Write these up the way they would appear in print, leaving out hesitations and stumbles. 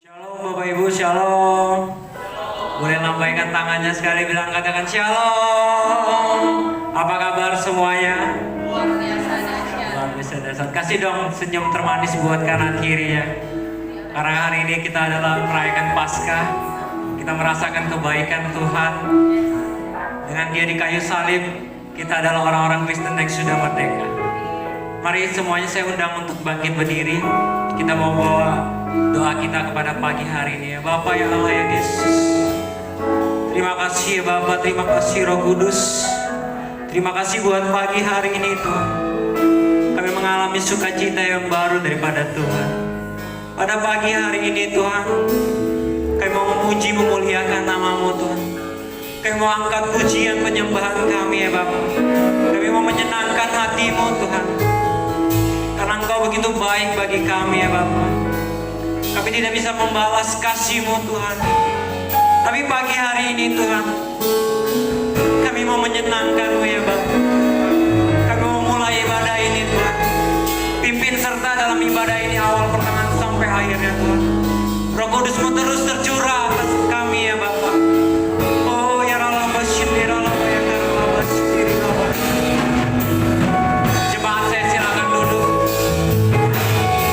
Shalom Bapak Ibu, Shalom. Boleh lambaikan tangannya sekali, bilang katakan Shalom. Apa kabar semuanya? Luar biasa dahsyat. Luar biasa dahsyat. Kasih dong senyum termanis buat kanan kiri ya. Karena hari ini kita adalah merayakan Paskah. Kita merasakan kebaikan Tuhan. Dengan Dia di kayu salib, kita adalah orang-orang Kristen yang sudah merdeka. Mari semuanya saya undang untuk bangkit berdiri. Kita mau bawa doa kita kepada pagi hari ini ya. Bapa ya Allah ya Yesus, terima kasih ya Bapa, terima kasih Roh Kudus. Terima kasih buat pagi hari ini Tuhan. Kami mengalami sukacita yang baru daripada Tuhan. Pada pagi hari ini Tuhan, kami mau memuji memuliakan nama-Mu Tuhan. Kami mau angkat pujian penyembahan kami ya Bapa. Kami mau menyenangkan hati-Mu Tuhan. Karena Engkau begitu baik bagi kami ya Bapa. Kami tidak bisa membalas kasih-Mu Tuhan. Tapi pagi hari ini Tuhan, kami mau menyenangkan-Mu ya Bapa. Kami mau mulai ibadah ini Tuhan. Pimpin serta dalam ibadah ini awal pertengahan sampai akhirnya Tuhan. Roh Kudus-Mu terus tercurah atas kami ya Bapa. Oh ya Allah basyir Allah ya Allah basyir Allah. Jemaat saya silakan duduk.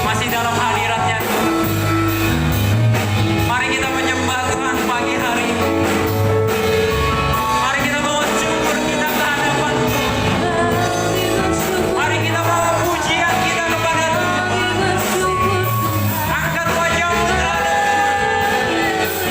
Masih dalam hadiratnya Tuhan. Mari kita menyembah Tuhan pagi hari ini. Mari kita bawa syukur kita ke hadapan Tuhan. Mari kita bawa pujian kita kepada Tuhan. Angkat wajahmu terhadap Tuhan.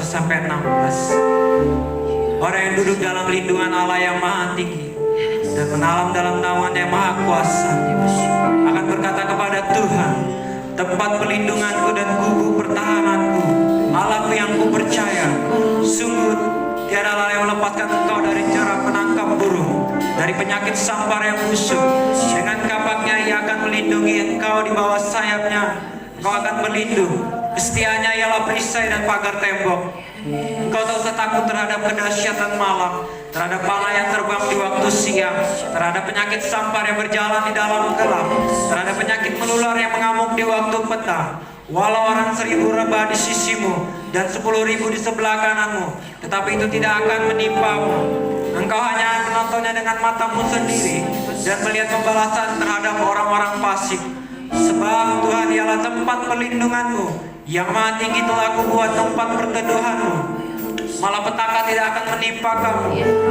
1-16. Orang yang duduk dalam lindungan Allah yang maha tinggi dan menalam dalam naungan yang maha kuasa akan berkata kepada Tuhan, tempat pelindunganku dan gubuk pertahananku, Allahku yang kupercaya. Sungguh tiada Allah yang melepaskan engkau dari cara menangkap burung, dari penyakit sampar yang busuk. Dengan kapaknya ia akan melindungi engkau, di bawah sayapnya engkau akan berlindung. Kesetiaannya ialah perisai dan pagar tembok. Engkau tak usah takut terhadap kedahsyatan malam, terhadap bala yang terbang di waktu siang, terhadap penyakit sampar yang berjalan di dalam gelap, terhadap penyakit menular yang mengamuk di waktu petang. Walau orang 1000 rebah di sisimu dan 10.000 di sebelah kananmu, tetapi itu tidak akan menimpamu. Engkau hanya menontonnya dengan matamu sendiri dan melihat pembalasan terhadap orang-orang fasik. Sebab Tuhan ialah tempat perlindunganmu, yang maha tinggi telah kubuat tempat perteduhanmu. Malapetaka tidak akan menimpa kamu,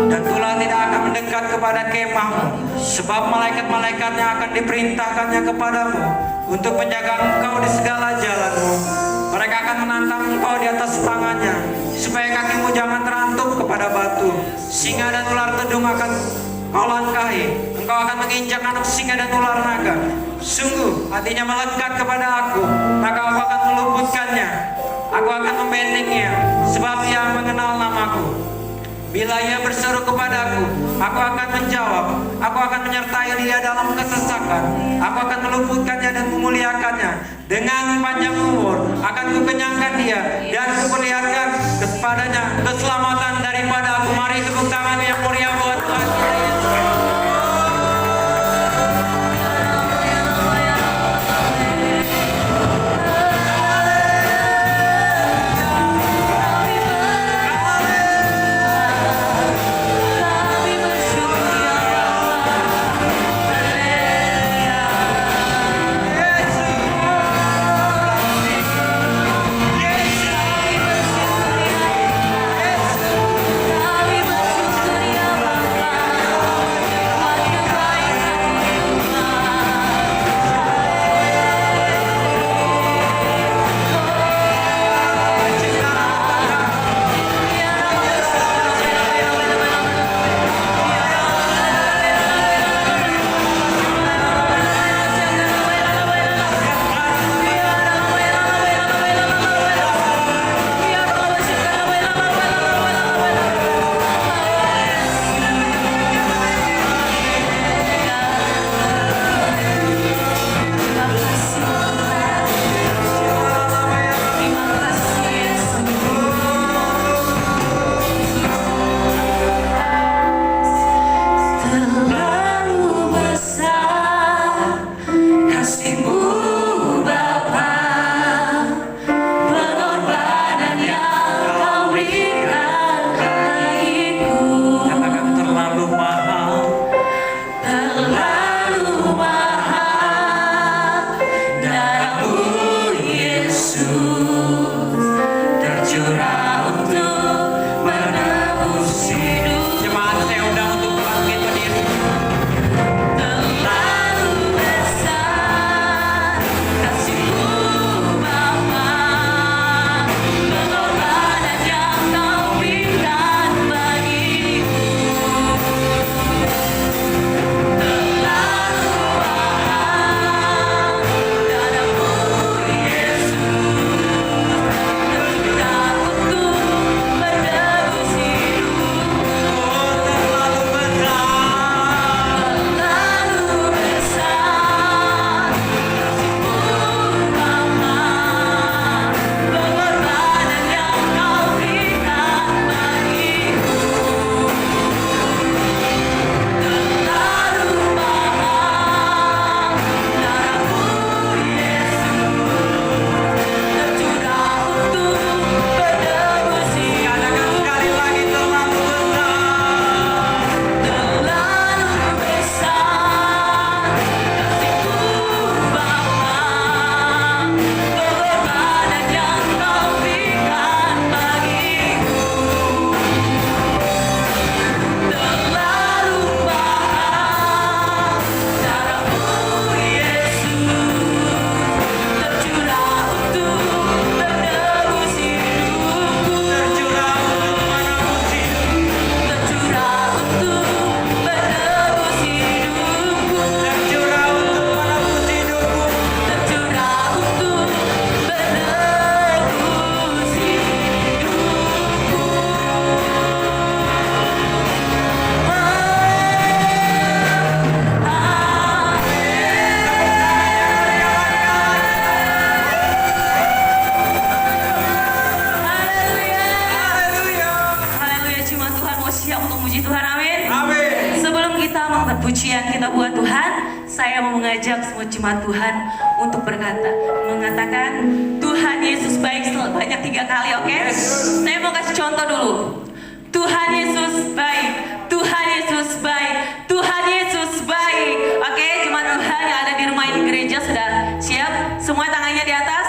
dan tulah tidak akan mendekat kepada kemahmu. Sebab malaikat-malaikatnya akan diperintahkannya kepadamu untuk menjaga engkau di segala jalanmu. Mereka akan menantang engkau di atas tangannya, supaya kakimu jangan terantuk kepada batu. Singa dan ular tedung akan kau langkahi. Engkau akan menginjak anak singa dan ular naga. Sungguh hatinya melekat kepada aku, maka aku akan meluputkannya. Aku akan membentengnya, sebab ia mengenal namaku. Bila ia berseru kepadaku, aku akan menjawab. Aku akan menyertai dia dalam kesesakan. Aku akan meluputkannya dan memuliakannya. Dengan panjang umur akan kukenyangkan dia dan kuperlihatkan kepadanya keselamatan daripada aku. Mari tepuk tangan yang mulia buat Tuhan kita Yesus. Kami bersyukur. mau mengajak semua jemaat Tuhan untuk mengatakan Tuhan Yesus baik banyak 3 kali, oke? Saya mau kasih contoh dulu. Tuhan Yesus baik, Tuhan Yesus baik, Tuhan Yesus baik. Oke, jemaat Tuhan yang ada di rumah ini gereja sudah siap? Semua tangannya di atas.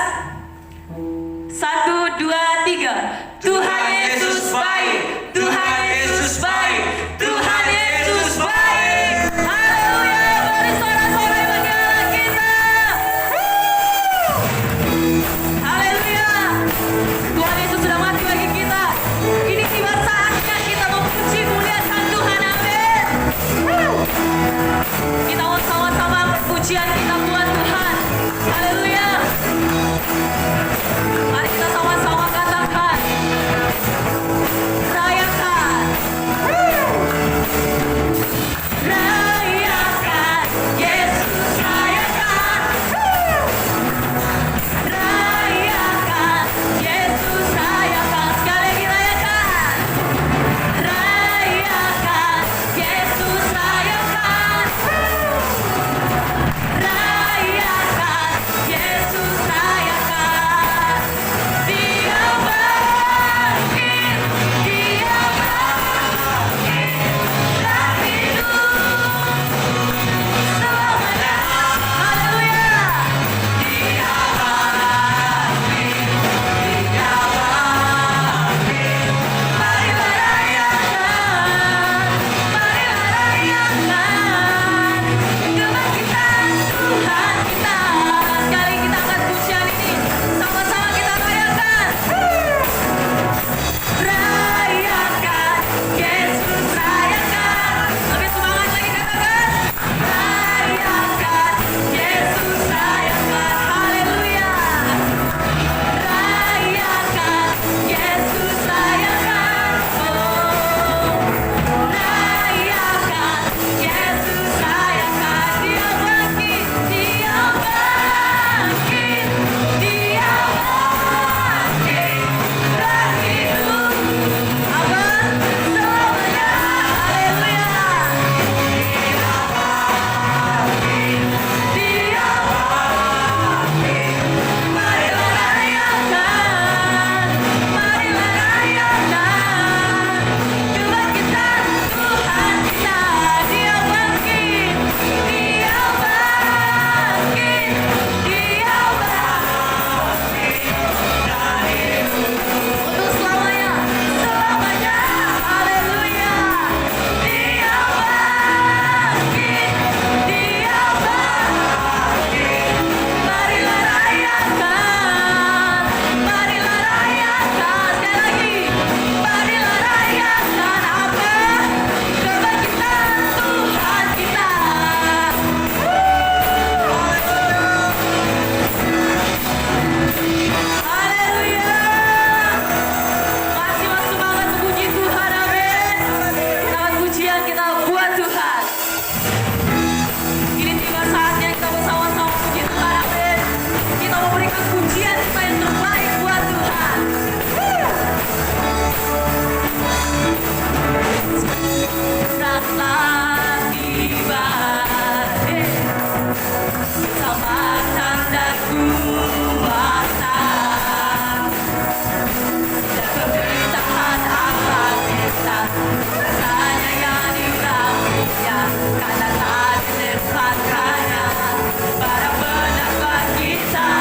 1, 2, 3. Tuhan Yesus baik, Tuhan Yesus baik, Tuhan Yesus baik. Haleluya, beri sorak-sorai bagi Allah kita. Haleluya, Tuhan Yesus sudah mati bagi kita. Ini tiba saatnya kita memuji muliakan Tuhan, amin. Kita mau sama-sama pujian kita buat Tuhan. Haleluya. Mari kita sama-sama katakan, rayakan, rayakan, Yesus rayakan, rayakan, Yesus rayakan, sekali lagi rayakan, rayakan, Yesus rayakan, rayakan, Yesus rayakan. Dia bangkit, Dia bangkit, dan hidup selamanya. Haleluya. Dia bangkit, Dia bangkit. Marilah rayakan, marilah rayakan kebangkitan Tuhan kita. Sekali kita akan pujian ini, sama-sama kita rayakan. Rayakan, Yesus rayakan. Lebih semangat lagi katakan. Rayakan, Yesus rayakan. Haleluya. Rayakan, Yesus rayakan. Oh, rayakan, Yesus rayakan. Dia bangkit, Dia bangkit, Dia bangkit dan hidup abad selamanya. Haleluya. Dia bangkit, marilah rayakan, marilah rayakan kebangkitan Tuhan kita. Dia bangkit, Dia bangkit, Dia bangkit dan hidup untuk selamanya, selamanya. Haleluya. Dia bangkit, Dia bangkit, marilah rayakan, marilah rayakan. Sekali lagi, marilah rayakan apa? Kebangkitan Tuhan kita. Haleluya. Masih semangat memuji Tuhan, amin. Selamat pujian kita buat Tuhan. Ini tiba saatnya kita bersama-sama memuji Tuhan, amin. Kita memberikan pujian kita yang terbaik buat Tuhan. Saat tiba, sama tanda kuasa dan pemerintahan akan kita. Rasanya yang diurapinya karena tak dilepaskannya para pendapat kita.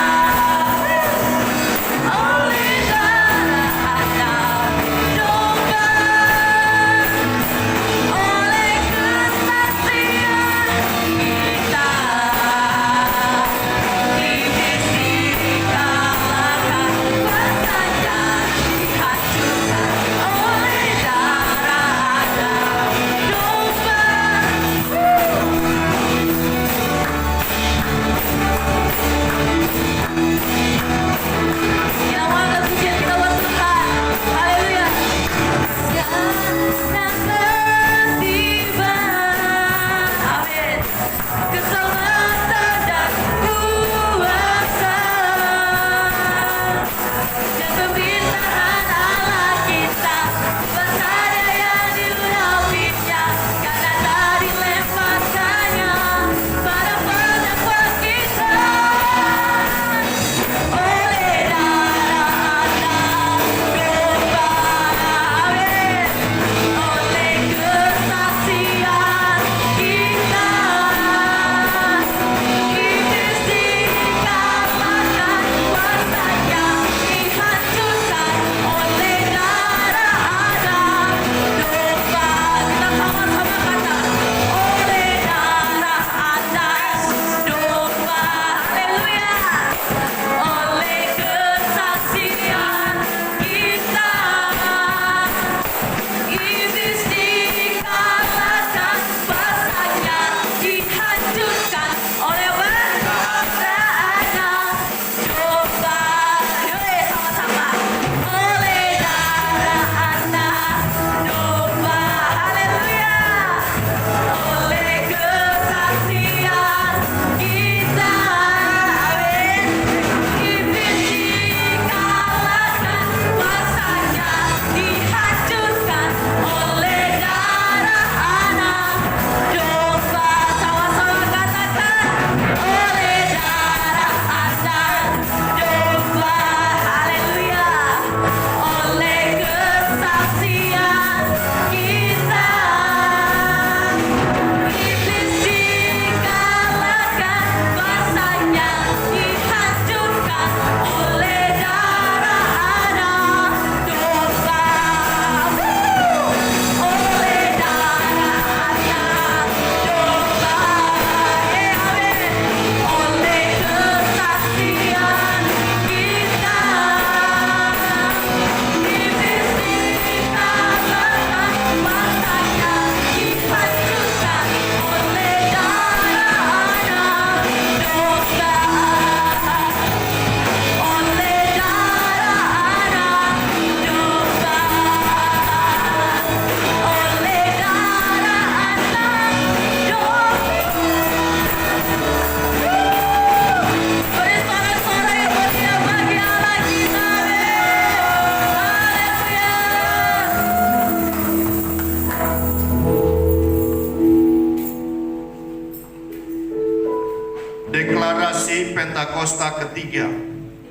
Pentakosta ketiga.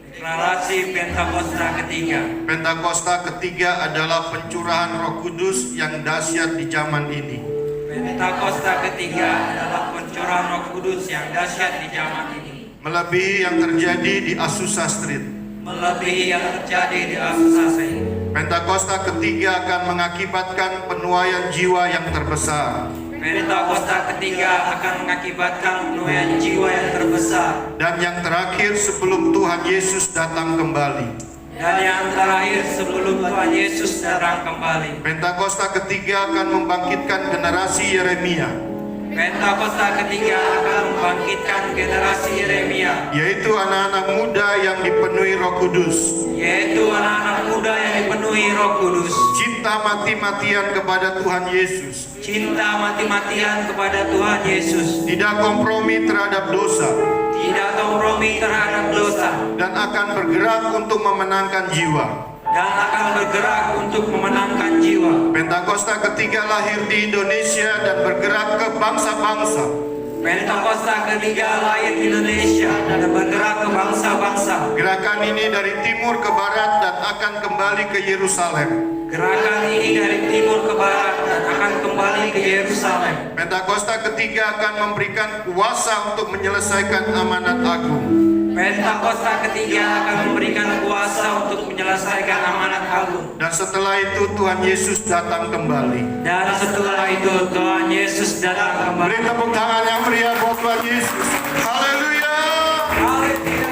Deklarasi Pentakosta ketiga. Pentakosta ketiga adalah pencurahan Roh Kudus yang dahsyat di zaman ini. Pentakosta ketiga adalah pencurahan Roh Kudus yang dahsyat di zaman ini. Melebihi yang terjadi di Azusa Street. Melebihi yang terjadi di Azusa Street. Pentakosta ketiga akan mengakibatkan penuaian jiwa yang terbesar. Pentakosta ketiga akan mengakibatkan penuaian jiwa yang terbesar. Dan yang terakhir sebelum Tuhan Yesus datang kembali. Dan yang terakhir sebelum Tuhan Yesus datang kembali. Pentakosta ketiga akan membangkitkan generasi Yeremia, Pentakosta ketiga akan membangkitkan generasi Yeremia, yaitu anak-anak muda yang dipenuhi Roh Kudus, yaitu anak-anak muda yang dipenuhi Roh Kudus, cinta mati-matian kepada Tuhan Yesus, cinta mati-matian kepada Tuhan Yesus, tidak kompromi terhadap dosa, tidak kompromi terhadap dosa, dan akan bergerak untuk memenangkan jiwa. dan akan bergerak untuk memenangkan jiwa. Pentakosta ketiga lahir di Indonesia dan bergerak ke bangsa-bangsa. Pentakosta ketiga lahir di Indonesia dan bergerak ke bangsa-bangsa. Gerakan ini dari timur ke barat dan akan kembali ke Yerusalem. Gerakan ini dari timur ke barat dan akan kembali ke Yerusalem. Pentakosta ketiga akan memberikan kuasa untuk menyelesaikan amanat agung. Pentakosta ketiga akan memberikan kuasa untuk menyelesaikan amanat agung. Dan setelah itu Tuhan Yesus datang kembali. Dan setelah itu Tuhan Yesus datang kembali. Beri tepuk tangan yang meriah buat Tuhan Yesus. Haleluya. Haleluya.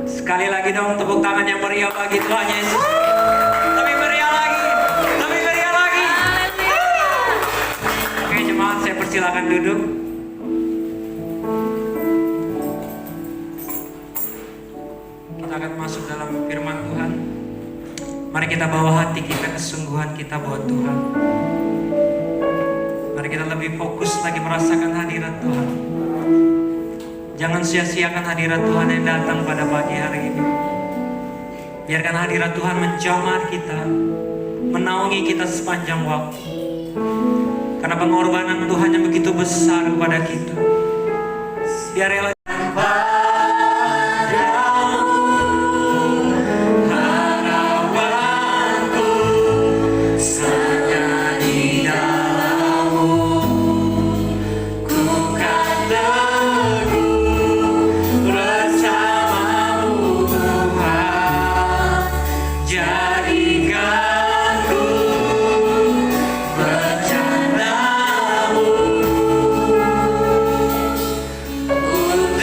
Sekali lagi dong tepuk tangan yang meriah bagi Tuhan Yesus. Lebih meriah lagi. Lebih meriah lagi. Oke jemaat, saya persilakan duduk. Kita akan masuk dalam firman Tuhan. Mari kita bawa hati kita, kesungguhan kita buat Tuhan. Mari kita lebih fokus lagi merasakan hadirat Tuhan. Jangan sia-siakan hadirat Tuhan yang datang pada pagi hari ini. Biarkan hadirat Tuhan menjamah kita, menaungi kita sepanjang waktu. Karena pengorbanan Tuhan yang begitu besar kepada kita. Biar rela Untuk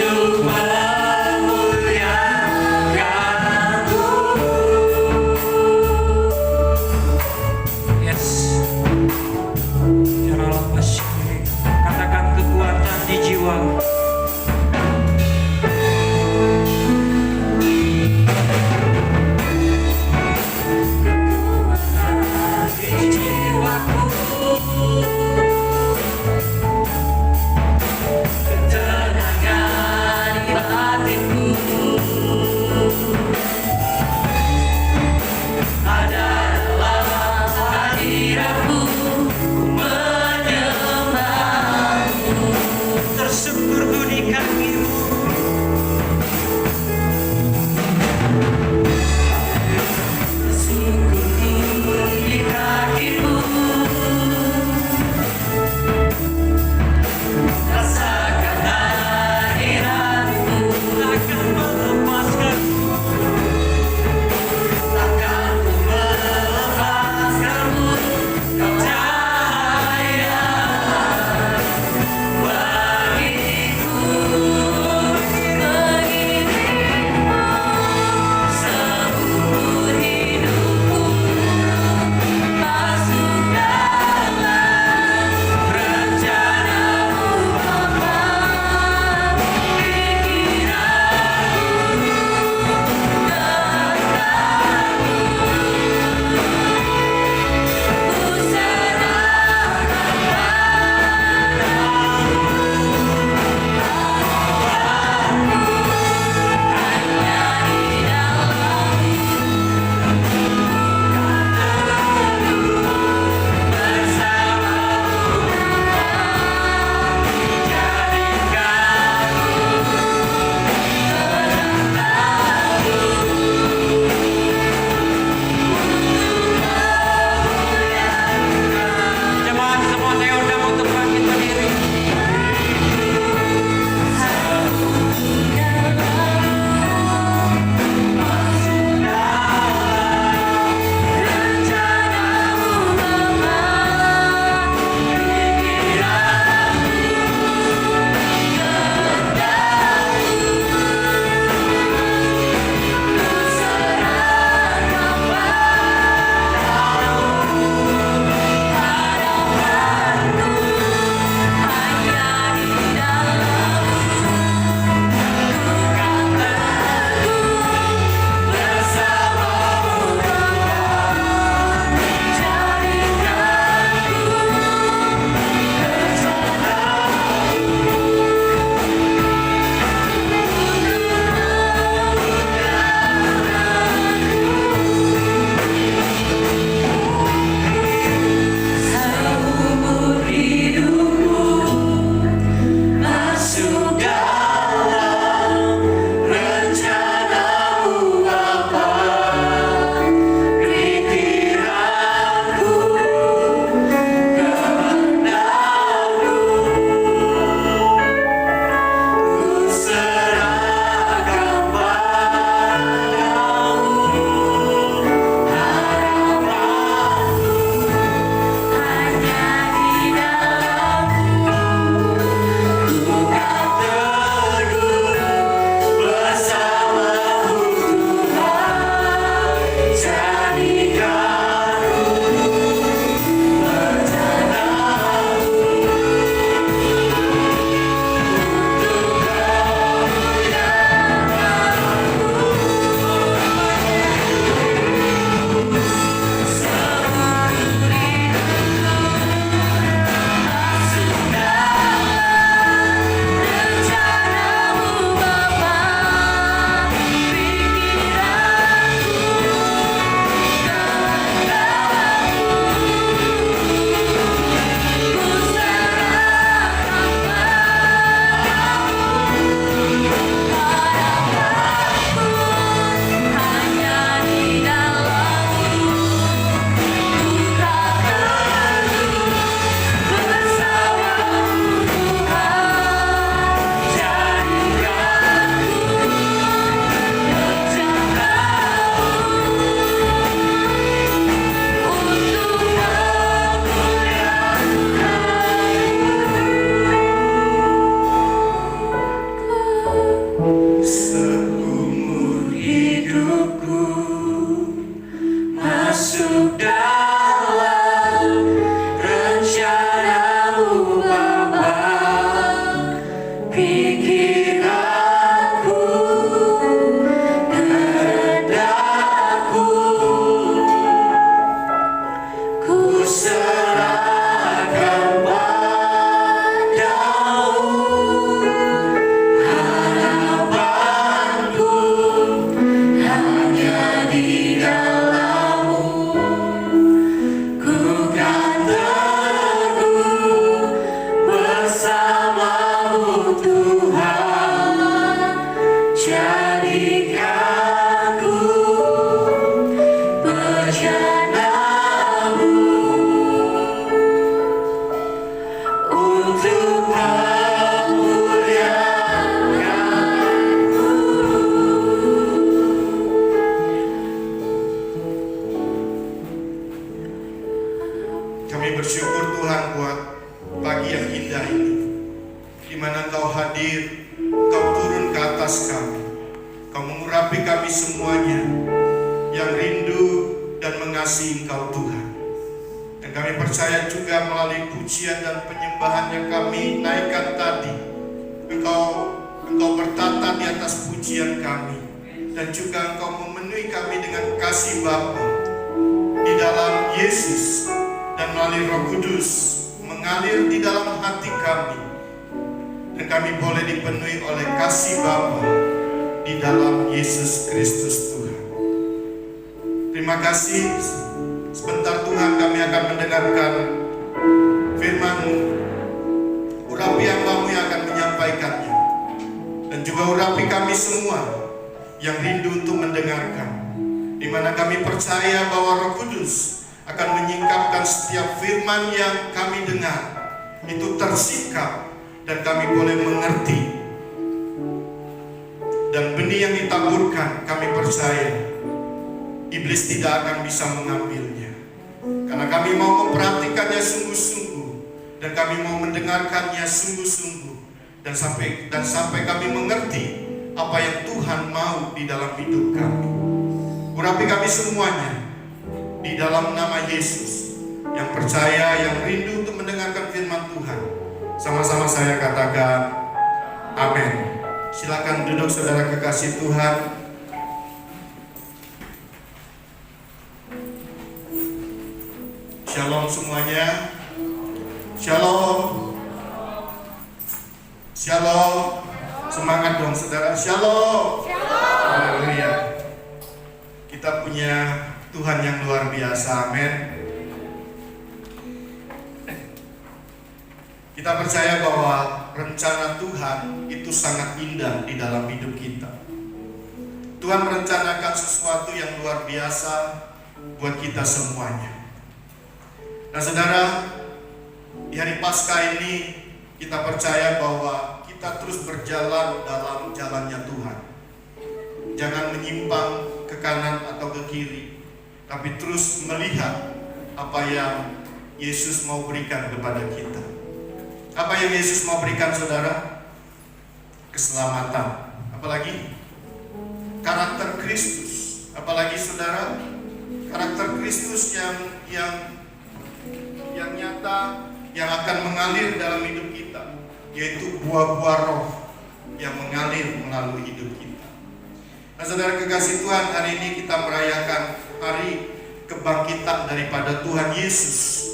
hidupku, masuk dalam rencana-Mu Bapa. Pikiranku, kehendakku, ku serahkan padamu. Harapanku hanya di dalam-Mu. Ku kan teguh bersama-Mu Tuhan. Jadikan ku bejana-Mu untuk memuliakan-Mu. Kami bersyukur Tuhan buat pagi yang indah ini, di mana Engkau hadir, Engkau turun ke atas kami, Engkau mengurapi kami semuanya yang rindu dan mengasihi Engkau Tuhan. Dan kami percaya juga melalui pujian dan penyembahan yang kami naikkan tadi, Engkau bertata di atas pujian kami, dan juga Engkau memenuhi kami dengan kasih Bapa di dalam Yesus, dan melalui Roh Kudus mengalir di dalam hati kami, dan kami boleh dipenuhi oleh kasih Bapa di dalam Yesus Kristus Tuhan. Terima kasih. Sebentar Tuhan kami akan mendengarkan firman-Mu. Urapi hamba-Mu yang akan menyampaikannya, dan juga urapi kami semua yang rindu untuk mendengarkan, di mana kami percaya bahwa Roh Kudus akan menyingkapkan setiap firman yang kami dengar itu tersingkap, dan kami boleh mengerti. Dan benih yang ditaburkan, kami percaya iblis tidak akan bisa mengambilnya, karena kami mau memperhatikannya sungguh-sungguh, dan kami mau mendengarkannya sungguh-sungguh, dan sampai kami mengerti apa yang Tuhan mau di dalam hidup kami. Urapi kami semuanya di dalam nama Yesus. Yang percaya, yang rindu untuk mendengarkan firman Tuhan, sama-sama saya katakan amin. Silakan duduk saudara kekasih Tuhan. Shalom semuanya. Shalom. Shalom. Semangat dong saudara. Shalom. Haleluya. Kita punya Tuhan yang luar biasa. Amin. Kita percaya bahwa rencana Tuhan itu sangat indah di dalam hidup kita. Tuhan merencanakan sesuatu yang luar biasa buat kita semuanya. Nah saudara, di hari Paskah ini kita percaya bahwa kita terus berjalan dalam jalannya Tuhan. Jangan menyimpang ke kanan atau ke kiri, tapi terus melihat apa yang Yesus mau berikan kepada kita. Apa yang Yesus mau berikan saudara? Keselamatan. Apalagi? Karakter Kristus. Apalagi saudara? Karakter Kristus yang nyata, yang akan mengalir dalam hidup kita, yaitu buah-buah roh yang mengalir melalui hidup kita. Nah saudara kekasih Tuhan, hari ini kita merayakan hari kebangkitan daripada Tuhan Yesus.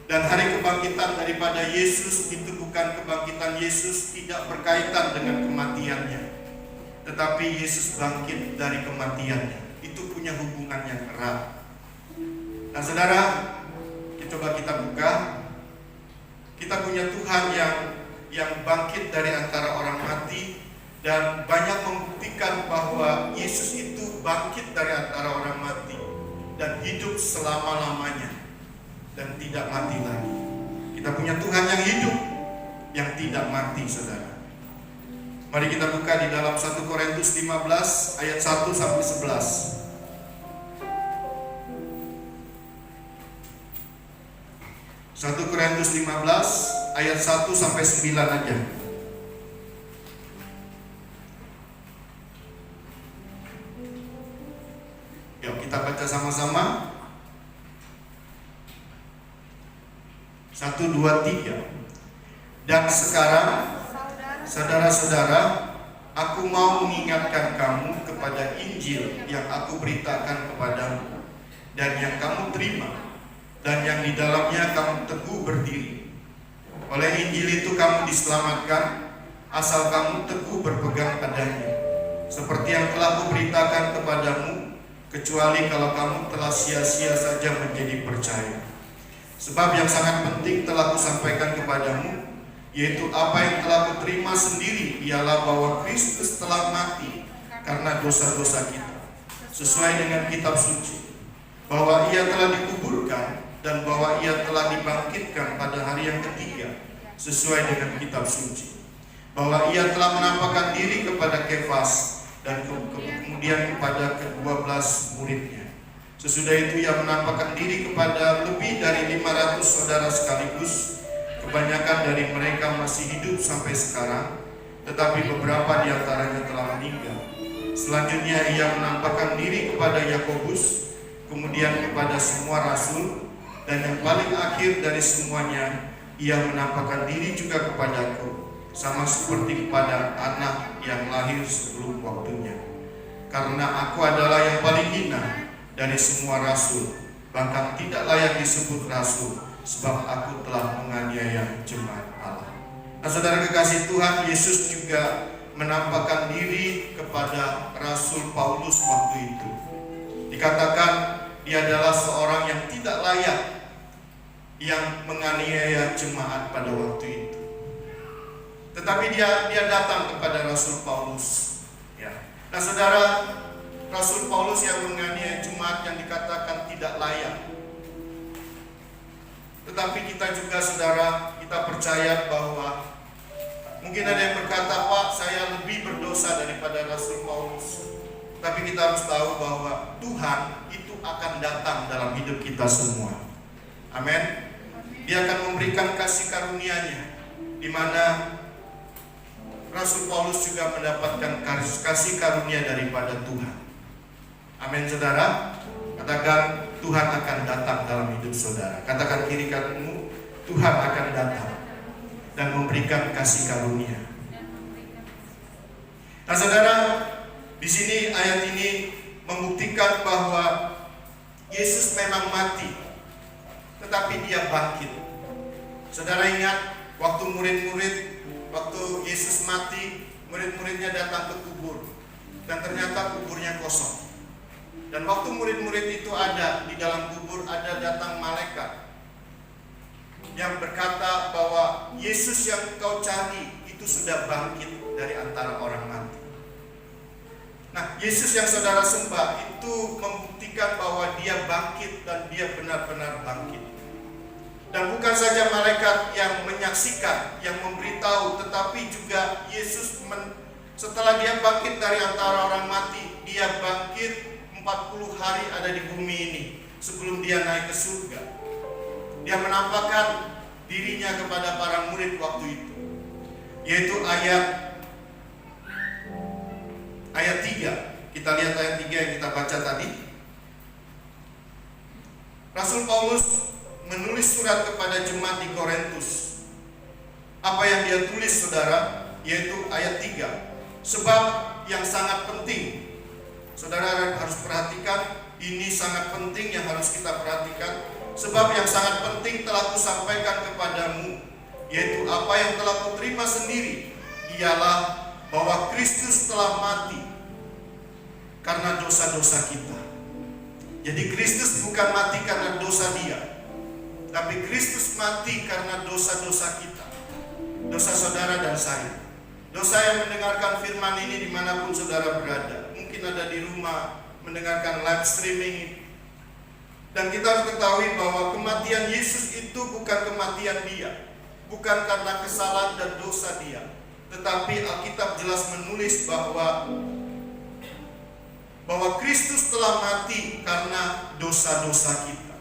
Dan hari kebangkitan daripada Yesus itu bukan kebangkitan Yesus tidak berkaitan dengan kematiannya, tetapi Yesus bangkit dari kematiannya. Itu punya hubungan yang erat. Nah saudara, coba kita buka. Kita punya Tuhan yang bangkit dari antara orang mati, dan banyak membuktikan bahwa Yesus itu bangkit dari antara orang mati dan hidup selama-lamanya dan tidak mati lagi. Kita punya Tuhan yang hidup, yang tidak mati saudara. Mari kita buka di dalam 1 Korintus 15 ayat 1 sampai 11. 1 Korintus 15 ayat 1 sampai 9 aja. Yuk kita baca sama-sama. 1, 2, 3. Dan sekarang, saudara-saudara, aku mau mengingatkan kamu kepada Injil yang aku beritakan kepadamu dan yang kamu terima dan yang di dalamnya kamu teguh berdiri. Oleh Injil itu kamu diselamatkan asal kamu teguh berpegang padanya, seperti yang telah kuberitakan kepadamu, kecuali kalau kamu telah sia-sia saja menjadi percaya. Sebab yang sangat penting telah kusampaikan kepadamu, yaitu apa yang telah kuterima sendiri, ialah bahwa Kristus telah mati karena dosa-dosa kita, sesuai dengan kitab suci, bahwa ia telah dikuburkan dan bahwa ia telah dibangkitkan pada hari yang ketiga, sesuai dengan kitab suci, bahwa ia telah menampakkan diri kepada Kefas dan kemudian kepada ke-12 muridnya. Sesudah itu ia menampakkan diri kepada lebih dari 500 saudara sekaligus. Kebanyakan dari mereka masih hidup sampai sekarang, tetapi beberapa di antaranya telah meninggal. Selanjutnya ia menampakkan diri kepada Yakobus, kemudian kepada semua rasul, dan yang paling akhir dari semuanya, ia menampakkan diri juga kepadaku, sama seperti kepada anak yang lahir sebelum waktunya. Karena aku adalah yang paling hina dari semua rasul, bahkan tidak layak disebut rasul, sebab aku telah menganiaya jemaat Allah. Nah, saudara kekasih Tuhan, Yesus juga menampakkan diri kepada Rasul Paulus waktu itu. Dikatakan dia adalah seorang yang tidak layak yang menganiaya jemaat pada waktu itu. Tetapi dia datang kepada Rasul Paulus. Ya. Nah, saudara, Rasul Paulus yang menganiaya jemaat yang dikatakan tidak layak. Tetapi kita juga, saudara, kita percaya bahwa mungkin ada yang berkata, Pak, saya lebih berdosa daripada Rasul Paulus. Tapi kita harus tahu bahwa Tuhan itu akan datang dalam hidup kita semua. Amin. Dia akan memberikan kasih karunia-Nya, di mana Rasul Paulus juga mendapatkan kasih karunia daripada Tuhan. Amin, saudara. Katakan, Tuhan akan datang dalam hidup saudara. Katakan kiri kananmu, Tuhan akan datang dan memberikan kasih karunia. Nah, saudara, di sini ayat ini membuktikan bahwa Yesus memang mati, tetapi dia bangkit. Saudara ingat waktu waktu Yesus mati, murid-muridnya datang ke kubur dan ternyata kuburnya kosong. Dan waktu murid-murid itu ada di dalam kubur, ada datang malaikat yang berkata bahwa Yesus yang kau cari itu sudah bangkit dari antara orang mati. Nah, Yesus yang saudara sembah itu membuktikan bahwa dia bangkit dan dia benar-benar bangkit. Dan bukan saja malaikat yang menyaksikan, yang memberitahu, tetapi juga Yesus setelah dia bangkit dari antara orang mati, dia bangkit 40 hari ada di bumi ini sebelum dia naik ke surga. Dia menampakkan dirinya kepada para murid waktu itu, yaitu ayat 3. Kita lihat ayat 3 yang kita baca tadi. Rasul Paulus menulis surat kepada jemaat di Korintus. Apa yang dia tulis, saudara? Yaitu ayat 3. Sebab yang sangat penting, saudara harus perhatikan, ini sangat penting yang harus kita perhatikan. Sebab yang sangat penting telah kusampaikan kepadamu, yaitu apa yang telah kuterima sendiri, ialah bahwa Kristus telah mati karena dosa-dosa kita. Jadi Kristus bukan mati karena dosa dia, tapi Kristus mati karena dosa-dosa kita, dosa saudara dan saya. Dosa yang mendengarkan firman ini dimanapun saudara berada, mungkin ada di rumah mendengarkan live streaming ini. Dan kita harus ketahui bahwa kematian Yesus itu bukan kematian dia, bukan karena kesalahan dan dosa dia, tetapi Alkitab jelas menulis bahwa Kristus telah mati karena dosa-dosa kita.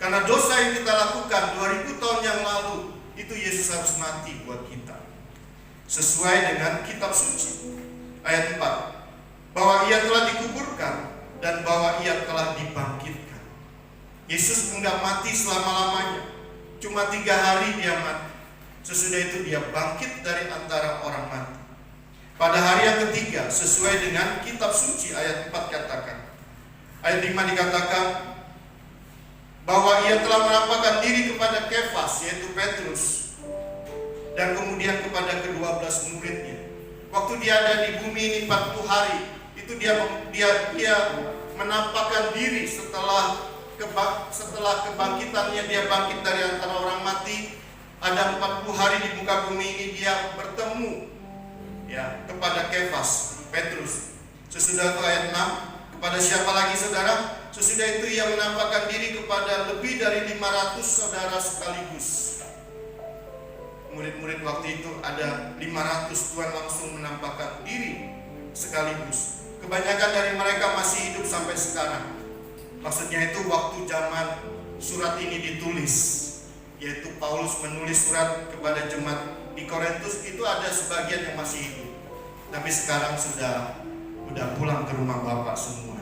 Karena dosa yang kita lakukan 2000 tahun yang lalu, itu Yesus harus mati buat kita. Sesuai dengan kitab suci. Ayat 4. Bahwa ia telah dikuburkan dan bahwa telah dibangkitkan. Yesus enggak mati selama-lamanya. Cuma 3 hari dia mati. Sesudah itu dia bangkit dari antara orang mati. Pada hari yang ketiga, sesuai dengan kitab suci ayat 4 katakan. Ayat 5 dikatakan bahwa ia telah menampakkan diri kepada Kefas, yaitu Petrus, dan kemudian kepada ke-12 muridnya. Waktu dia ada di bumi ini 40 hari, itu dia menampakkan diri setelah kebangkitannya. Dia bangkit dari antara orang mati. Ada 40 hari di muka bumi ini dia bertemu kepada Kefas, Petrus. Sesudah itu ayat 6, kepada siapa lagi saudara? Sesudah itu ia menampakkan diri kepada lebih dari 500 saudara sekaligus. Murid-murid waktu itu ada 500, Tuhan langsung menampakkan diri sekaligus. Kebanyakan dari mereka masih hidup sampai sekarang. Maksudnya itu waktu zaman surat ini ditulis, yaitu Paulus menulis surat kepada jemaat di Korintus, itu ada sebagian yang masih hidup. Tapi sekarang sudah pulang ke rumah Bapa semua.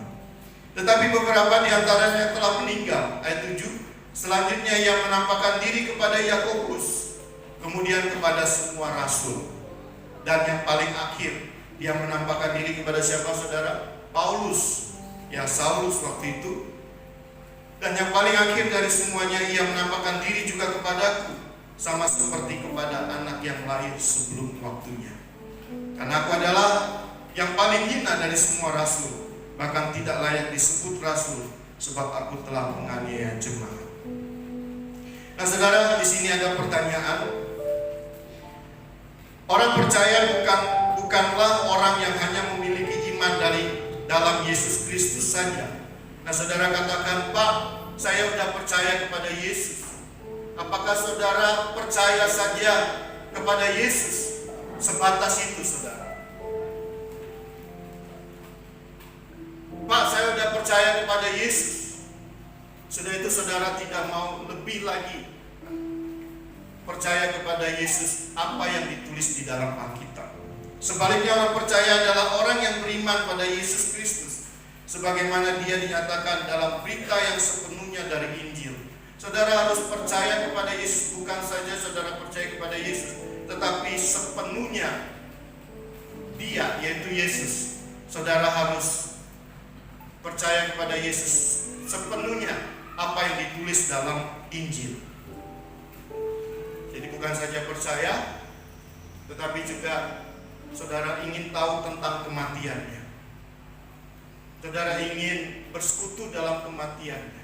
Tetapi beberapa di antaranya telah meninggal. Ayat 7. Selanjutnya ia menampakkan diri kepada Yakobus, kemudian kepada semua rasul. Dan yang paling akhir, dia menampakkan diri kepada siapa saudara? Paulus, Saulus waktu itu. Dan yang paling akhir dari semuanya, ia menampakkan diri juga kepadaku, sama seperti kepada anak yang lahir sebelum waktunya. Karena aku adalah yang paling hina dari semua rasul, bahkan tidak layak disebut rasul, sebab aku telah menganiaya jemaat. Nah saudara, di sini ada pertanyaan. Orang percaya bukanlah orang yang hanya memiliki iman dalam Yesus Kristus saja. Nah saudara katakan, Pak, saya sudah percaya kepada Yesus. Apakah saudara percaya saja kepada Yesus? Sebatas itu saudara. Pak, saya sudah percaya kepada Yesus. Sudah itu saudara tidak mau lebih lagi percaya kepada Yesus apa yang ditulis di dalam Alkitab. Sebaliknya orang percaya adalah orang yang beriman pada Yesus Kristus, sebagaimana dia dinyatakan dalam berita yang sepenuhnya dari Injil. Saudara harus percaya kepada Yesus, bukan saja saudara percaya kepada Yesus, tetapi sepenuhnya Dia, yaitu Yesus. Saudara harus percaya kepada Yesus sepenuhnya apa yang ditulis dalam Injil. Jadi bukan saja percaya, tetapi juga saudara ingin tahu tentang kematiannya. Saudara ingin bersekutu dalam kematiannya.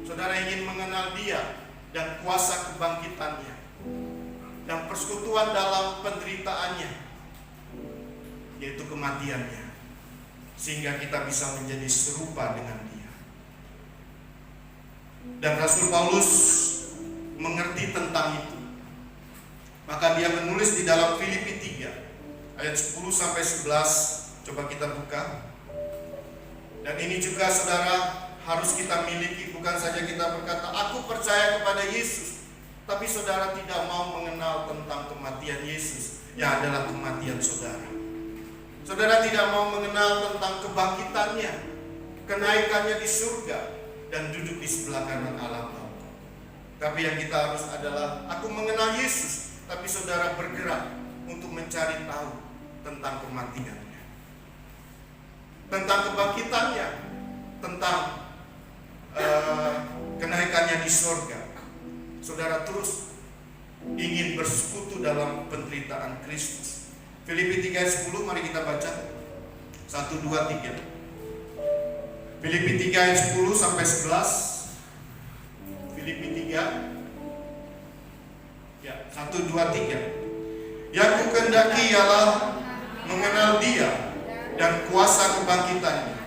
Saudara ingin mengenal Dia dan kuasa kebangkitannya, dan persekutuan dalam penderitaannya, yaitu kematiannya, sehingga kita bisa menjadi serupa dengan Dia. Dan Rasul Paulus mengerti tentang itu. Maka dia menulis di dalam Filipi 3 ayat 10 sampai 11. Coba kita buka. Dan ini juga saudara harus kita miliki. Bukan saja kita berkata, aku percaya kepada Yesus, tapi saudara tidak mau mengenal tentang kematian Yesus, yang adalah kematian saudara. Saudara tidak mau mengenal tentang kebangkitannya, kenaikannya di surga, dan duduk di sebelah kanan Allah Bapa. Tapi yang kita harus adalah, aku mengenal Yesus, tapi saudara bergerak untuk mencari tahu tentang kematiannya, tentang kebangkitannya, tentang kenaikannya di surga. Saudara terus ingin bersekutu dalam penderitaan Kristus. Filipi 3 ayat 10, mari kita baca 1, 2, 3. Filipi 3 ayat 10 sampai 11. Filipi 3 1, 2, 3. Yang kukendaki ialah mengenal Dia dan kuasa kebangkitannya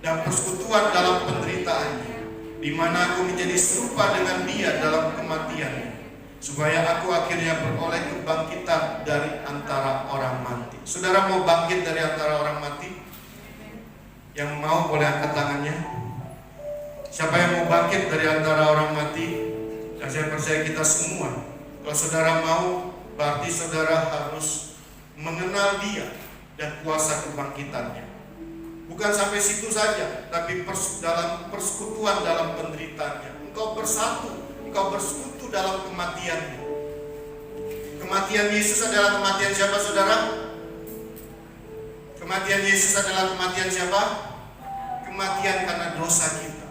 dan persekutuan dalam penderitaannya, di mana aku menjadi serupa dengan Dia dalam kematiannya, supaya aku akhirnya beroleh kebangkitan dari antara orang mati. Saudara mau bangkit dari antara orang mati? Yang mau boleh angkat tangannya. Siapa yang mau bangkit dari antara orang mati? Dan saya percaya kita semua. Kalau saudara mau, berarti saudara harus mengenal Dia dan kuasa kebangkitannya. Bukan Bukan sampai situ saja, tapi dalam persekutuan dalam penderitaannya. Engkau bersatu, engkau bersekutu dalam kematiannya. Kematian Yesus adalah kematian siapa, saudara? Kematian Yesus adalah kematian siapa? Kematian karena dosa kita.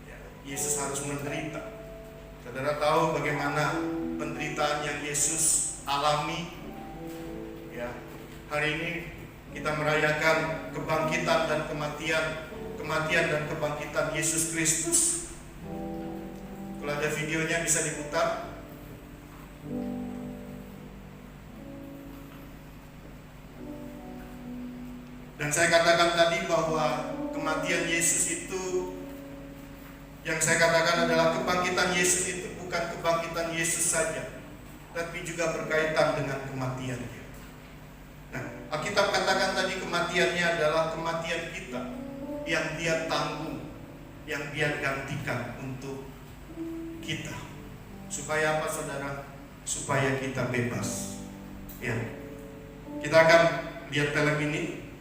Ya, Yesus harus menderita. Saudara tahu bagaimana penderitaan yang Yesus alami? Ya, hari ini kita merayakan kebangkitan dan kematian dan kebangkitan Yesus Kristus. Kalau ada videonya bisa diputar. Dan saya katakan tadi bahwa kematian Yesus itu, yang saya katakan adalah kebangkitan Yesus itu bukan kebangkitan Yesus saja, tapi juga berkaitan dengan kematiannya. Nah, Alkitab katakan tadi kematiannya adalah kematian kita yang Dia tanggung, yang Dia gantikan untuk kita. Supaya apa, saudara? Supaya kita bebas. Ya, kita akan lihat film ini.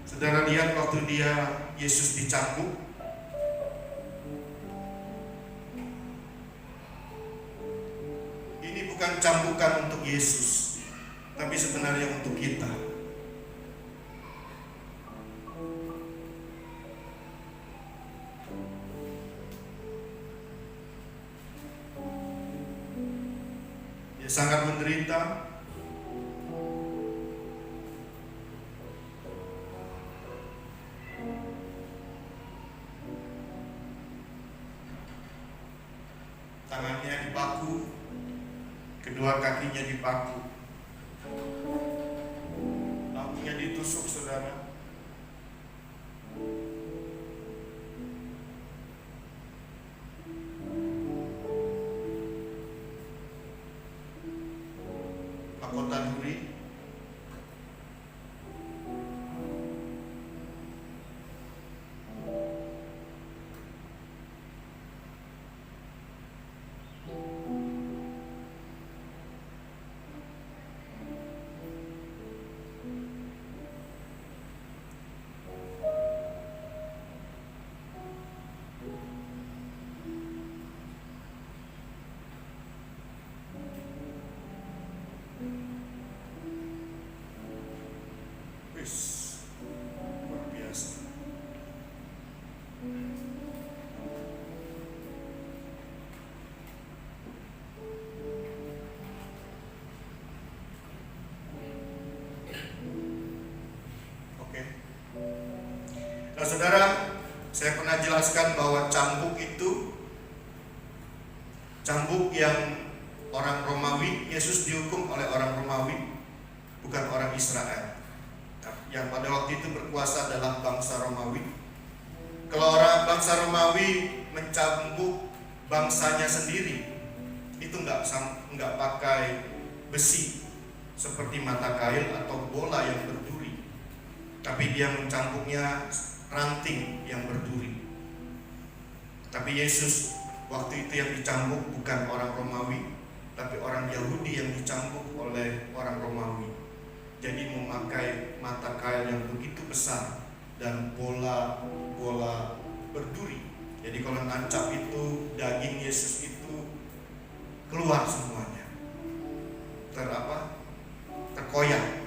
Saudara lihat waktu Yesus dicambuk. Ini bukan cambukan untuk Yesus, tapi sebenarnya untuk kita. Dia sangat menderita. Tangannya dipaku, kedua kakinya dipaku, lambungnya ditusuk, saudara. Mahkota duri, luar biasa. Oke. Nah, saudara, saya pernah jelaskan bahwa cambuk itu cambuk yang orang Romawi. Yesus dihukum oleh orang Romawi, bukan orang Israel. Yang pada waktu itu berkuasa adalah bangsa Romawi. Kalau orang bangsa Romawi mencambuk bangsanya sendiri, itu nggak pakai besi seperti mata kail atau bola yang berduri, tapi dia mencambuknya ranting yang berduri. Tapi Yesus waktu itu yang dicambuk bukan orang Romawi, tapi orang Yahudi yang dicambuk oleh orang Romawi. Jadi memakai mata kail yang begitu besar dan bola berduri. Jadi kalau nancap itu, daging Yesus itu keluar semuanya, terkoyak.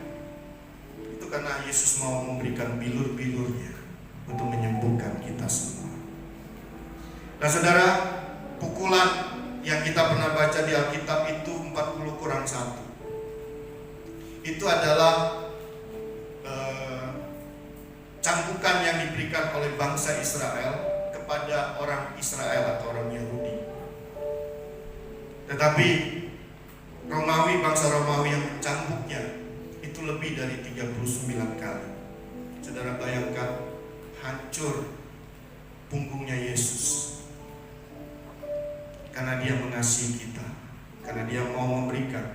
Itu karena Yesus mau memberikan bilur-bilurnya untuk menyembuhkan kita semua. Nah, saudara, pukulan yang kita pernah baca di Alkitab itu 40 kurang 1. Itu adalah cambukan yang diberikan oleh bangsa Israel kepada orang Israel atau orang Yahudi. Tetapi bangsa Romawi yang mencambuknya itu lebih dari 39 kali. Saudara bayangkan, hancur punggungnya Yesus karena Dia mengasihi kita, karena Dia mau memberikan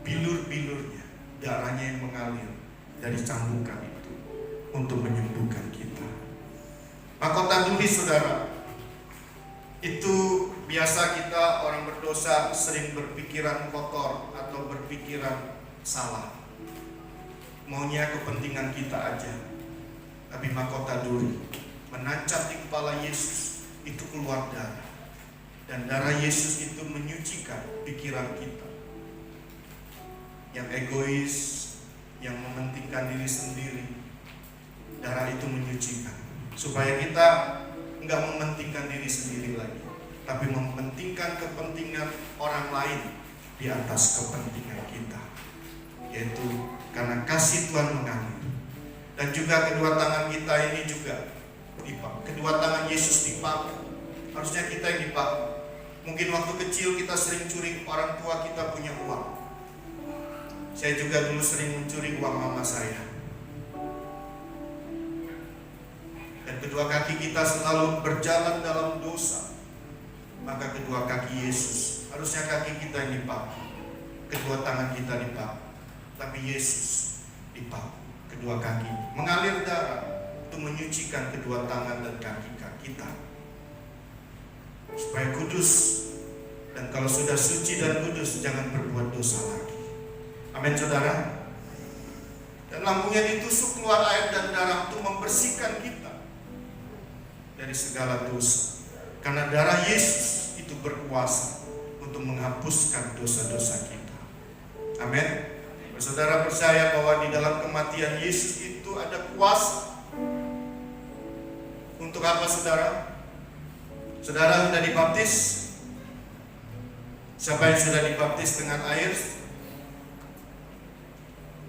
bilur-bilurnya, darahnya yang mengalir dari cambukan itu untuk menyembuhkan kita. Mahkota duri, saudara, itu biasa kita orang berdosa sering berpikiran kotor atau berpikiran salah. Maunya kepentingan kita aja. Tapi mahkota duri menancap di kepala Yesus, itu keluar darah. Dan darah Yesus itu menyucikan pikiran kita. Yang egois, yang mementingkan diri sendiri, darah itu menyucikan. Supaya kita enggak mementingkan diri sendiri lagi, tapi mementingkan kepentingan orang lain di atas kepentingan kita. Yaitu karena kasih Tuhan mengalir. Dan juga kedua tangan kita ini juga dipakai. Kedua tangan Yesus dipakai. Harusnya kita yang dipakai. Mungkin waktu kecil kita sering curi orang tua kita punya uang. Saya juga dulu sering mencuri uang mama saya. Dan kedua kaki kita selalu berjalan dalam dosa. Maka kedua kaki Yesus, harusnya kaki kita yang dipakai, kedua tangan kita dipakai. Tapi Yesus dipakai kedua kaki, mengalir darah untuk menyucikan kedua tangan dan kaki kita, supaya kudus. Dan kalau sudah suci dan kudus, jangan berbuat dosa lagi. Amin, saudara. Dan lambungnya ditusuk keluar air dan darah untuk membersihkan kita dari segala dosa. Karena darah Yesus itu berkuasa untuk menghapuskan dosa-dosa kita. Amin. Saudara percaya bahwa di dalam kematian Yesus itu ada kuasa. Untuk apa, saudara? Saudara sudah dibaptis? Siapa yang sudah dibaptis dengan air?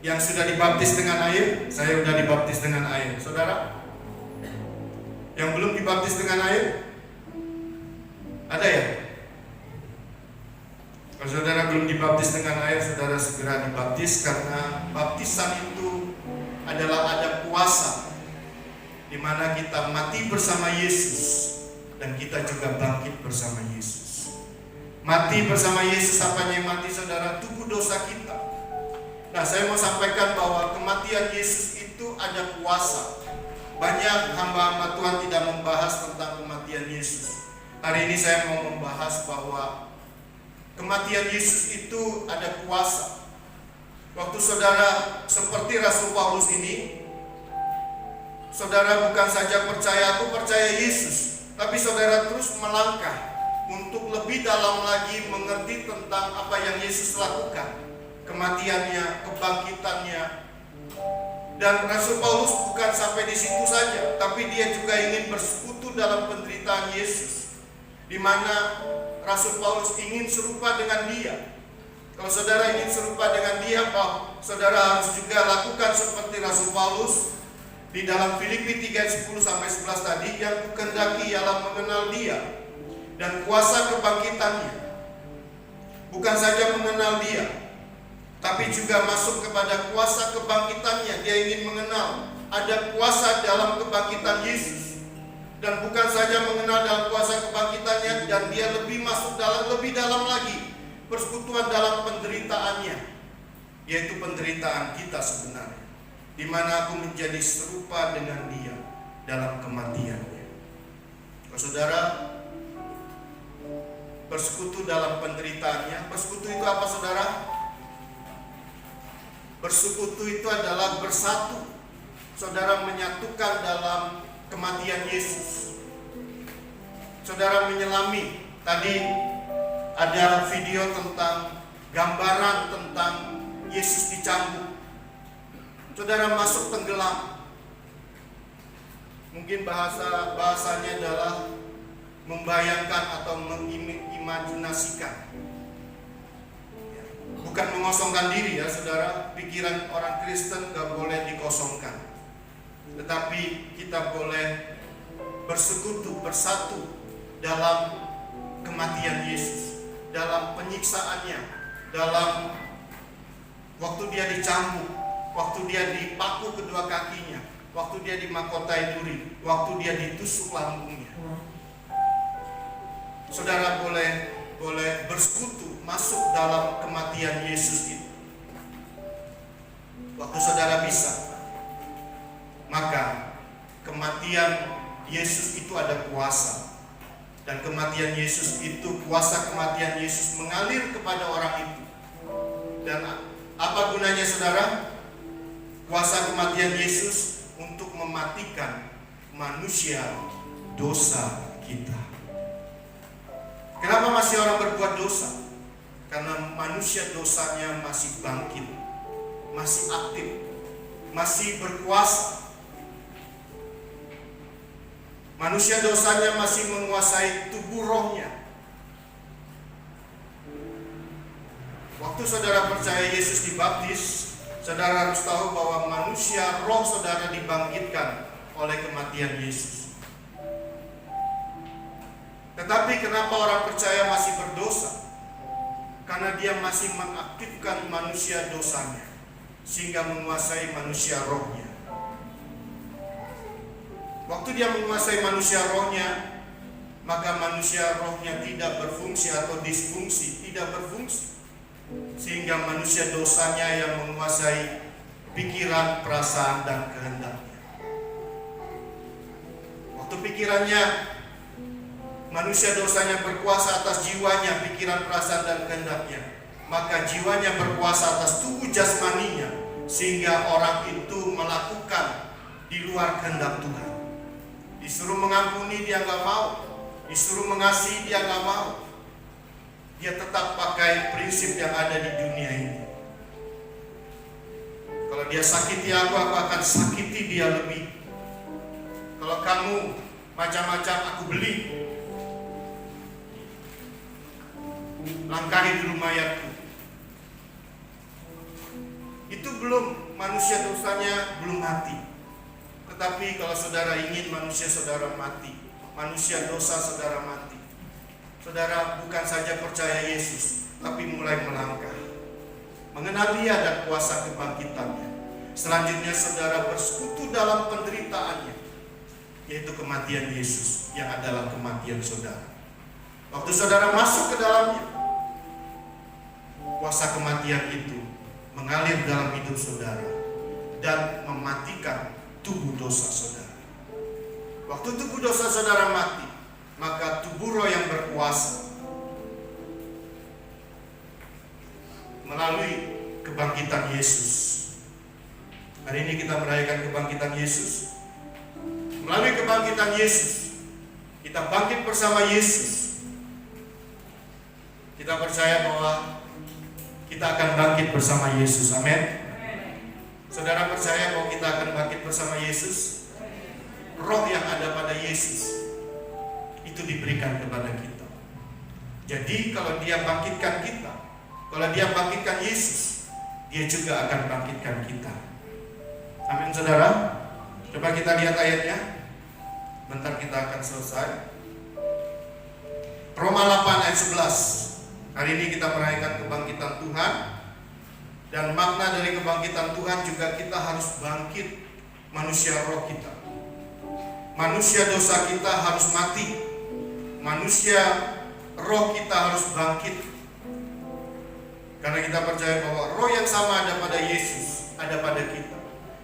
Yang sudah dibaptis dengan air? Saya sudah dibaptis dengan air. Saudara? Yang belum dibaptis dengan air? Ada ya? Kalau saudara belum dibaptis dengan air, saudara segera dibaptis, karena baptisan itu adalah ada kuasa di mana kita mati bersama Yesus dan kita juga bangkit bersama Yesus. Mati bersama Yesus, apanya yang mati, saudara? Tubuh dosa kita. Nah, saya mau sampaikan bahwa kematian Yesus itu ada kuasa. Banyak hamba-hamba Tuhan tidak membahas tentang kematian Yesus. Hari ini saya mau membahas bahwa kematian Yesus itu ada kuasa. Waktu saudara seperti Rasul Paulus ini, saudara bukan saja percaya, aku percaya Yesus, tapi saudara terus melangkah untuk lebih dalam lagi mengerti tentang apa yang Yesus lakukan, kematiannya, kebangkitannya. Dan Rasul Paulus bukan sampai di situ saja, tapi dia juga ingin bersekutu dalam penderitaan Yesus, di mana Rasul Paulus ingin serupa dengan dia. Kalau saudara ingin serupa dengan dia, saudara harus juga lakukan seperti Rasul Paulus di dalam Filipi 3:10-11 tadi, yang kukendaki ialah mengenal dia dan kuasa kebangkitannya. Bukan saja mengenal dia, tapi juga masuk kepada kuasa kebangkitannya. Dia ingin mengenal ada kuasa dalam kebangkitan Yesus. Dan bukan saja mengenal dalam kuasa kebangkitannya, dan dia lebih masuk lebih dalam lagi persekutuan dalam penderitaannya, yaitu penderitaan kita sebenarnya, di mana aku menjadi serupa dengan dia dalam kematiannya. Kalau saudara bersekutu dalam penderitaannya, bersekutu itu apa, saudara? Bersekutu itu adalah bersatu. Saudara menyatukan dalam kematian Yesus. Saudara menyelami. Tadi ada video tentang gambaran tentang Yesus dicambuk. Saudara masuk tenggelam. Mungkin bahasanya adalah membayangkan atau mengimajinasikan. Bukan mengosongkan diri ya, saudara. Pikiran orang Kristen gak boleh dikosongkan. Tetapi kita boleh bersekutu, bersatu dalam kematian Yesus, dalam penyiksaannya, dalam waktu dia dicambuk, waktu dia dipaku kedua kakinya, waktu dia dimahkotai duri, waktu dia ditusuk lambungnya. Saudara boleh bersekutu, masuk dalam kematian Yesus itu. Waktu saudara bisa, maka kematian Yesus itu ada kuasa. Dan kematian Yesus itu, kuasa kematian Yesus mengalir kepada orang itu. Dan Apa gunanya saudara? Kuasa kematian Yesus untuk mematikan manusia dosa kita. Kenapa masih orang berbuat dosa? Karena manusia dosanya masih bangkit, masih aktif, masih berkuasa. Manusia dosanya masih menguasai tubuh rohnya. Waktu saudara percaya Yesus dibaptis, saudara harus tahu bahwa manusia roh saudara dibangkitkan oleh kematian Yesus. Tetapi kenapa orang percaya masih berdosa? Karena dia masih mengaktifkan manusia dosanya, sehingga menguasai manusia rohnya. Waktu dia menguasai manusia rohnya, maka manusia rohnya tidak berfungsi atau disfungsi, tidak berfungsi. Sehingga manusia dosanya yang menguasai pikiran, perasaan, dan kehendaknya. Waktu pikirannya, manusia dosanya berkuasa atas jiwanya, pikiran, perasaan, dan kehendaknya, maka jiwanya berkuasa atas tubuh jasmaninya, sehingga orang itu melakukan di luar kehendak Tuhan. Disuruh mengampuni dia nggak mau, disuruh mengasihi dia nggak mau. Dia tetap pakai prinsip yang ada di dunia ini. Kalau dia sakiti aku akan sakiti dia lebih. Kalau kamu macam-macam, aku beli. Langkahi dulu mayatku. Itu belum, manusia dosanya belum mati. Tetapi kalau saudara ingin manusia saudara mati, manusia dosa saudara mati, saudara bukan saja percaya Yesus, tapi mulai melangkah, mengenal Dia dan kuasa kebangkitannya. Selanjutnya saudara bersekutu dalam penderitaannya, yaitu kematian Yesus yang adalah kematian saudara. Waktu saudara masuk ke dalamnya, kuasa kematian itu mengalir dalam hidup saudara dan mematikan tubuh dosa saudara. Waktu tubuh dosa saudara mati, maka tubuh roh yang berkuasa melalui kebangkitan Yesus. Hari ini kita merayakan kebangkitan Yesus. Melalui kebangkitan Yesus, kita bangkit bersama Yesus. Kita percaya bahwa kita akan bangkit bersama Yesus. Amin. Saudara percaya bahwa kita akan bangkit bersama Yesus? Roh yang ada pada Yesus itu diberikan kepada kita. Jadi kalau Dia bangkitkan kita, kalau Dia bangkitkan Yesus, Dia juga akan bangkitkan kita. Amin saudara. Coba kita lihat ayatnya. Bentar kita akan selesai. Roma 8 ayat 11. Hari ini kita merayakan kebangkitan Tuhan. Dan makna dari kebangkitan Tuhan juga kita harus bangkit manusia roh kita. Manusia dosa kita harus mati. Manusia roh kita harus bangkit. Karena kita percaya bahwa roh yang sama ada pada Yesus, ada pada kita.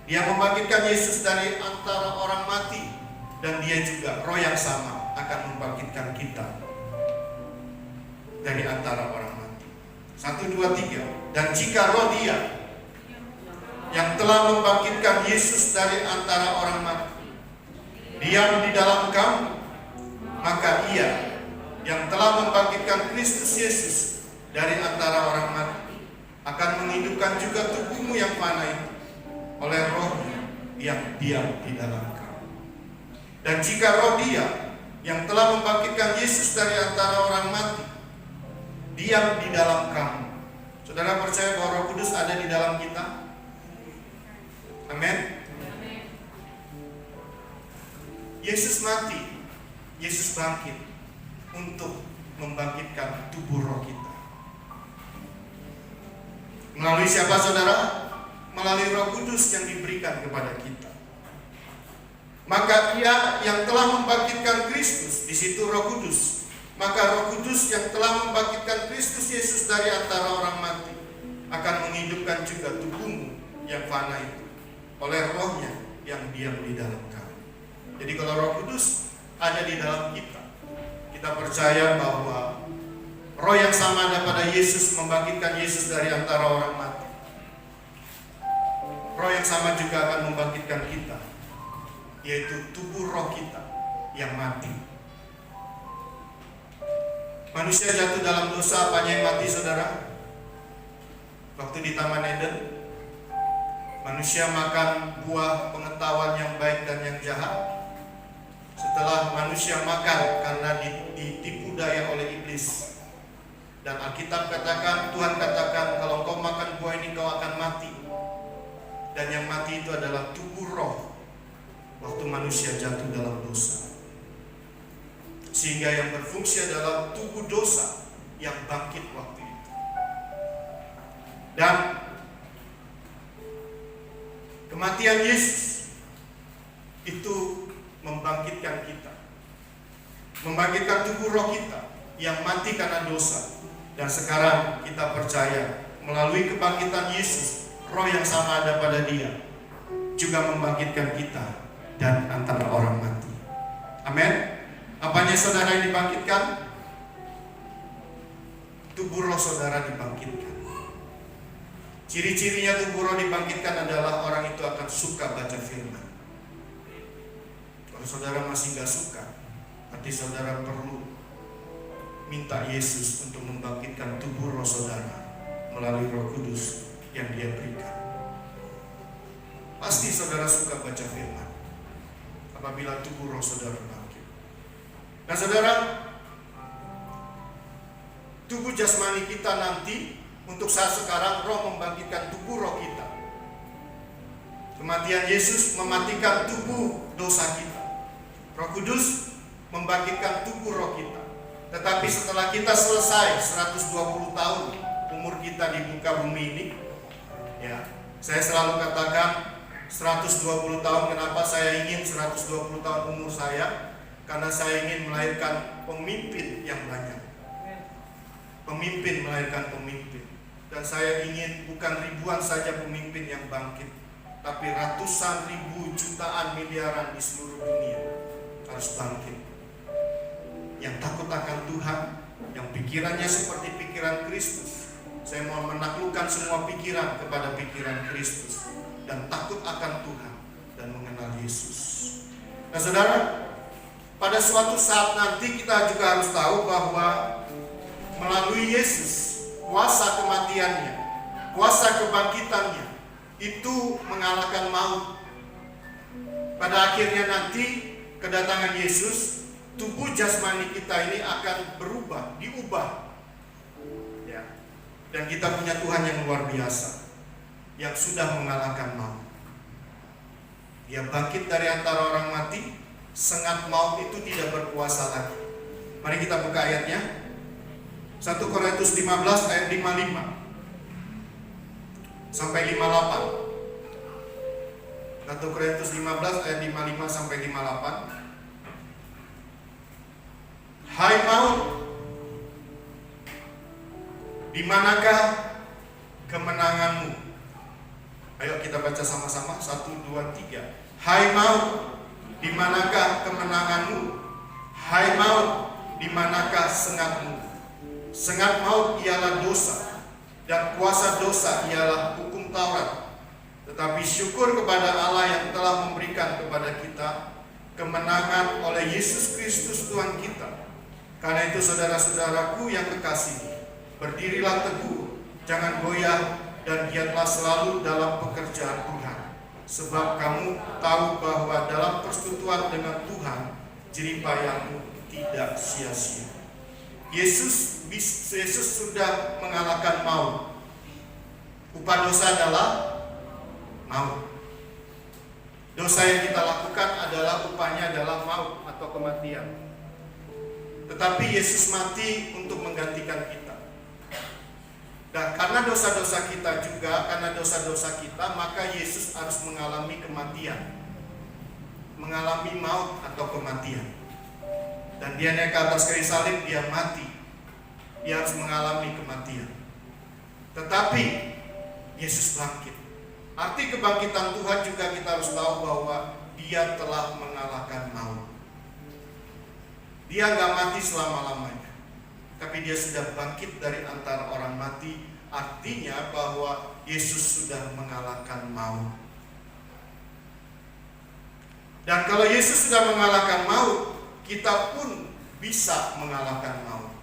Dia membangkitkan Yesus dari antara orang mati. Dan Dia juga roh yang sama akan membangkitkan kita dari antara orang mati. 1, 2, 3. Dan jika roh Dia yang telah membangkitkan Yesus dari antara orang mati diam di dalam kamu, maka Ia yang telah membangkitkan Kristus Yesus dari antara orang mati akan menghidupkan juga tubuhmu yang fana itu oleh roh-Nya yang diam di dalam kamu. Dan jika roh Dia yang telah membangkitkan Yesus dari antara orang mati diam di dalam kamu, saudara percaya bahwa Roh Kudus ada di dalam kita? Amin. Yesus mati, Yesus bangkit untuk membangkitkan tubuh roh kita. Melalui siapa saudara? Melalui Roh Kudus yang diberikan kepada kita. Maka Dia yang telah membangkitkan Kristus, di situ Roh Kudus. Maka Roh Kudus yang telah membangkitkan Kristus Yesus dari antara orang mati akan menghidupkan juga tubuhmu yang fana itu oleh roh-Nya yang diam di dalam kamu. Jadi kalau Roh Kudus ada di dalam kita, kita percaya bahwa roh yang sama ada pada Yesus membangkitkan Yesus dari antara orang mati. roh yang sama juga akan membangkitkan kita, yaitu tubuh roh kita yang mati. Manusia jatuh dalam dosa, apanya yang mati, saudara? Waktu di Taman Eden, manusia makan buah pengetahuan yang baik dan yang jahat. Setelah manusia makan karena ditipu daya oleh iblis, dan Alkitab katakan, Tuhan katakan, kalau kau makan buah ini kau akan mati. Dan yang mati itu adalah tubuh roh waktu manusia jatuh dalam dosa. Sehingga yang berfungsi adalah tubuh dosa yang bangkit waktu itu. Dan kematian Yesus itu membangkitkan kita, membangkitkan tubuh roh kita yang mati karena dosa. Dan sekarang kita percaya melalui kebangkitan Yesus, roh yang sama ada pada Dia juga membangkitkan kita dan antara orang mati. Amin. Apanya saudara yang dibangkitkan? Tubuh roh saudara dibangkitkan. Ciri-cirinya tubuh roh dibangkitkan adalah orang itu akan suka baca firman. Kalau saudara masih gak suka, berarti saudara perlu minta Yesus untuk membangkitkan tubuh roh saudara melalui Roh Kudus yang Dia berikan. Pasti saudara suka baca firman apabila tubuh roh saudara bangkit. Nah saudara, tubuh jasmani kita nanti untuk saat sekarang, roh membangkitkan tubuh roh kita. Kematian Yesus mematikan tubuh dosa kita. Roh Kudus membangkitkan tubuh roh kita. Tetapi setelah kita selesai 120 tahun umur kita di muka bumi ini, ya, saya selalu katakan 120 tahun. Kenapa saya ingin 120 tahun umur saya? Karena saya ingin melahirkan pemimpin yang banyak. Pemimpin melahirkan pemimpin. Dan saya ingin bukan ribuan saja pemimpin yang bangkit, tapi ratusan ribu, jutaan, miliaran di seluruh dunia harus bangkit. Yang takut akan Tuhan, yang pikirannya seperti pikiran Kristus. Saya mau menaklukkan semua pikiran kepada pikiran Kristus, dan takut akan Tuhan dan mengenal Yesus. Nah saudara, pada suatu saat nanti kita juga harus tahu bahwa melalui Yesus, kuasa kematiannya, kuasa kebangkitannya itu mengalahkan maut. Pada akhirnya nanti kedatangan Yesus, tubuh jasmani kita ini akan berubah, diubah, ya. Dan kita punya Tuhan yang luar biasa, yang sudah mengalahkan maut. Dia bangkit dari antara orang mati, sengat maut itu tidak berkuasa lagi. Mari kita buka ayatnya. 1 Korintus 15 ayat 55 sampai 58. 1 Korintus 15 ayat 55 sampai 58. Hai maut, di manakah kemenanganmu? Ayo kita baca sama-sama. 1, 2, 3. Hai maut, di manakah kemenanganmu? Hai maut, di manakah sengatmu? Sengat maut ialah dosa, dan kuasa dosa ialah hukum Taurat. Tetapi syukur kepada Allah yang telah memberikan kepada kita kemenangan oleh Yesus Kristus Tuhan kita. Karena itu saudara-saudaraku yang kekasih, berdirilah teguh, jangan goyah, dan giatlah selalu dalam pekerjaan Tuhan. Sebab kamu tahu bahwa dalam persekutuan dengan Tuhan, jeripayahmu tidak sia-sia. Yesus sudah mengalahkan maut. Upah dosa adalah maut. Dosa yang kita lakukan adalah upahnya adalah maut atau kematian. Tetapi Yesus mati untuk menggantikan kita. Dan karena dosa-dosa kita juga, karena dosa-dosa kita, maka Yesus harus mengalami kematian, mengalami maut atau kematian. Dan Dia naik ke atas kayu salib, Dia mati. Dia harus mengalami kematian. Tetapi Yesus bangkit. Arti kebangkitan Tuhan juga kita harus tahu bahwa Dia telah mengalahkan maut. Dia nggak mati selama-lamanya, tapi Dia sudah bangkit dari antara orang mati. Artinya bahwa Yesus sudah mengalahkan maut. Dan kalau Yesus sudah mengalahkan maut, kita pun bisa mengalahkan maut.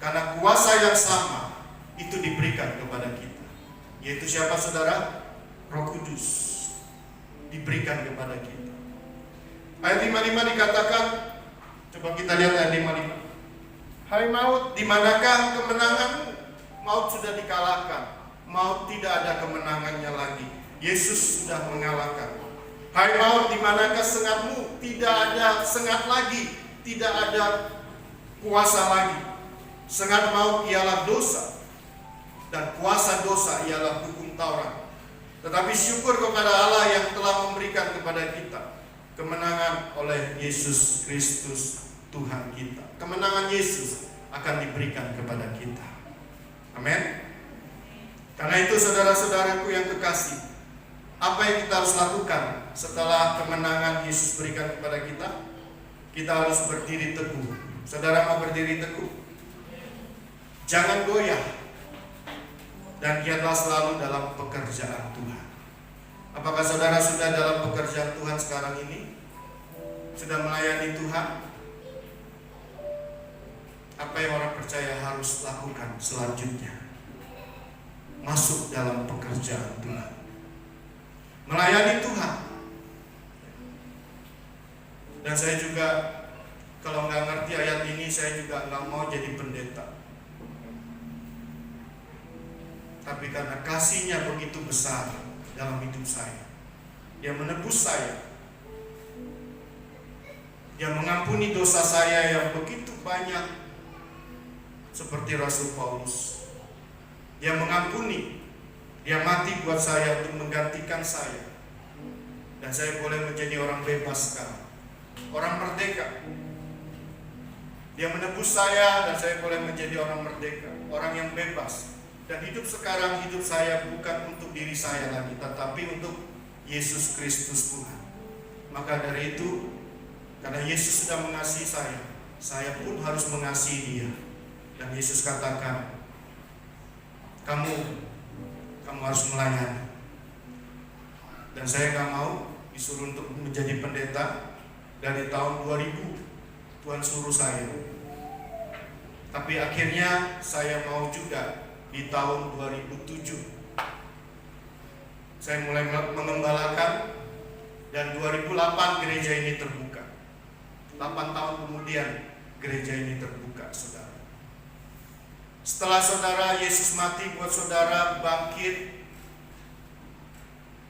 Karena kuasa yang sama itu diberikan kepada kita. Yaitu siapa saudara? Roh Kudus diberikan kepada kita. Ayat 55 dikatakan, coba kita lihat ayat 55. Hai maut, di manakah kemenanganmu? Maut sudah dikalahkan. Maut tidak ada kemenangannya lagi. Yesus sudah mengalahkan. Hai maut, di manakah sengatmu? Tidak ada sengat lagi. Tidak ada kuasa lagi. Sengat maut ialah dosa. Dan kuasa dosa ialah hukum Taurat. Tetapi syukur kepada Allah yang telah memberikan kepada kita kemenangan oleh Yesus Kristus Tuhan kita. Kemenangan Yesus akan diberikan kepada kita. Amin. Karena itu saudara-saudaraku yang kekasih, apa yang kita harus lakukan setelah kemenangan Yesus berikan kepada kita? Kita harus berdiri teguh. Saudara mau berdiri teguh? Jangan goyah. Dan giatlah selalu dalam pekerjaan Tuhan. Apakah saudara sudah dalam pekerjaan Tuhan sekarang ini? Sudah melayani Tuhan? Apa yang orang percaya harus lakukan selanjutnya? Masuk dalam pekerjaan Tuhan, melayani Tuhan. Dan saya juga, kalau nggak ngerti ayat ini, saya juga nggak mau jadi pendeta. Tapi karena kasihnya begitu besar dalam hidup saya, Dia menebus saya, Dia mengampuni dosa saya yang begitu banyak, seperti Rasul Paulus. Dia mengampuni, Dia mati buat saya untuk menggantikan saya. Dan saya boleh menjadi orang bebas sekarang, orang merdeka. Dia menebus saya dan saya boleh menjadi orang merdeka, orang yang bebas. Dan hidup sekarang, hidup saya bukan untuk diri saya lagi, tetapi untuk Yesus Kristus Tuhan. Maka dari itu, karena Yesus sudah mengasihi saya pun harus mengasihi Dia. Dan Yesus katakan, kamu harus melayani. Dan saya gak mau disuruh untuk menjadi pendeta. Dari tahun 2000 Tuhan suruh saya. Tapi akhirnya saya mau juga. Di tahun 2007 saya mulai mengembalakan, dan 2008 gereja ini terbuka. 8 tahun kemudian gereja ini terbuka, saudara. Setelah saudara Yesus mati buat saudara, bangkit,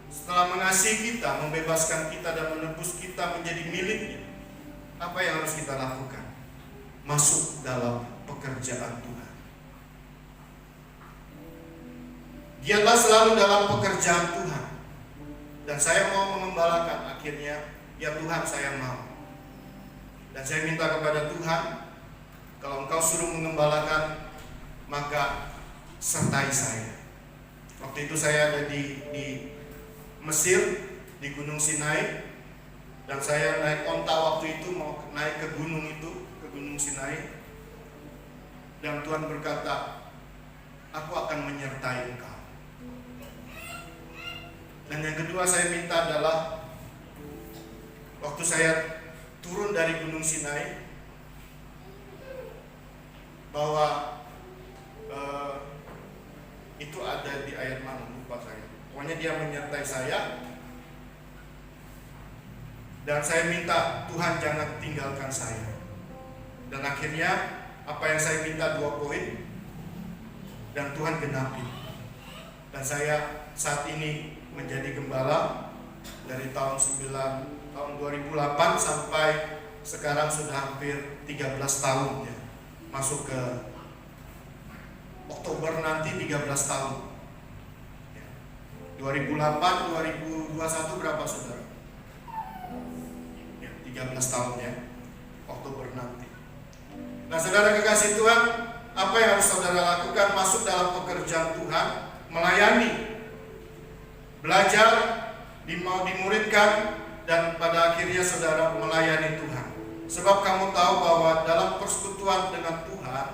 setelah mengasihi kita, membebaskan kita dan menebus kita menjadi miliknya, apa yang harus kita lakukan? Masuk dalam pekerjaan Tuhan. Giatlah selalu dalam pekerjaan Tuhan. Dan saya mau mengembalakan, akhirnya, ya Tuhan, saya mau. Dan saya minta kepada Tuhan, kalau Engkau suruh mengembalakan, maka sertai saya. Waktu itu saya ada di Mesir, di Gunung Sinai. Dan saya naik onta waktu itu, mau naik ke gunung itu, ke Gunung Sinai. Dan Tuhan berkata, aku akan menyertai engkau. Dan yang kedua saya minta adalah, waktu saya turun dari Gunung Sinai, bahwa itu ada di ayat mana, lupa saya. Pokoknya Dia menyertai saya. Dan saya minta Tuhan jangan tinggalkan saya. Dan akhirnya apa yang saya minta 2 poin, dan Tuhan genapi. Dan saya saat ini menjadi gembala dari tahun 2008 sampai sekarang sudah hampir 13 tahun ya. Masuk ke Oktober nanti 13 tahun. 2008, 2021 berapa saudara? Ya, 13 tahun ya. Oktober nanti. Nah, saudara kekasih Tuhan, apa yang harus saudara lakukan? Masuk dalam pekerjaan Tuhan, melayani, belajar, mau dimuridkan, dan pada akhirnya saudara melayani Tuhan. Sebab kamu tahu bahwa dalam persekutuan dengan Tuhan,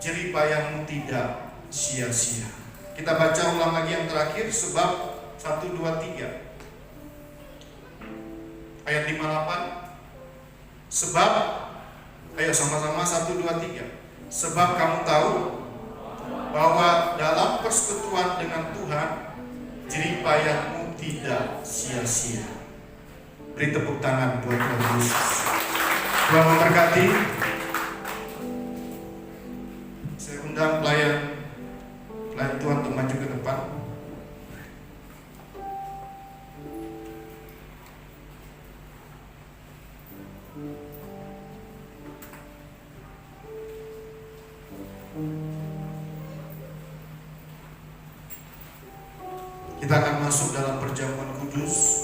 jerih payahmu tidak sia-sia. Kita baca ulang lagi yang terakhir, sebab 1, 2, 3. ayat 58. Sebab, ayo sama-sama 1, 2, 3. Sebab kamu tahu bahwa dalam persekutuan dengan Tuhan, jerih payahmu tidak sia-sia. Beri tepuk tangan buat Tuhan Yesus. Tuhan memberkati. Saya undang pelayan Tuhan untuk maju ke depan. Kita akan masuk dalam perjamuan kudus.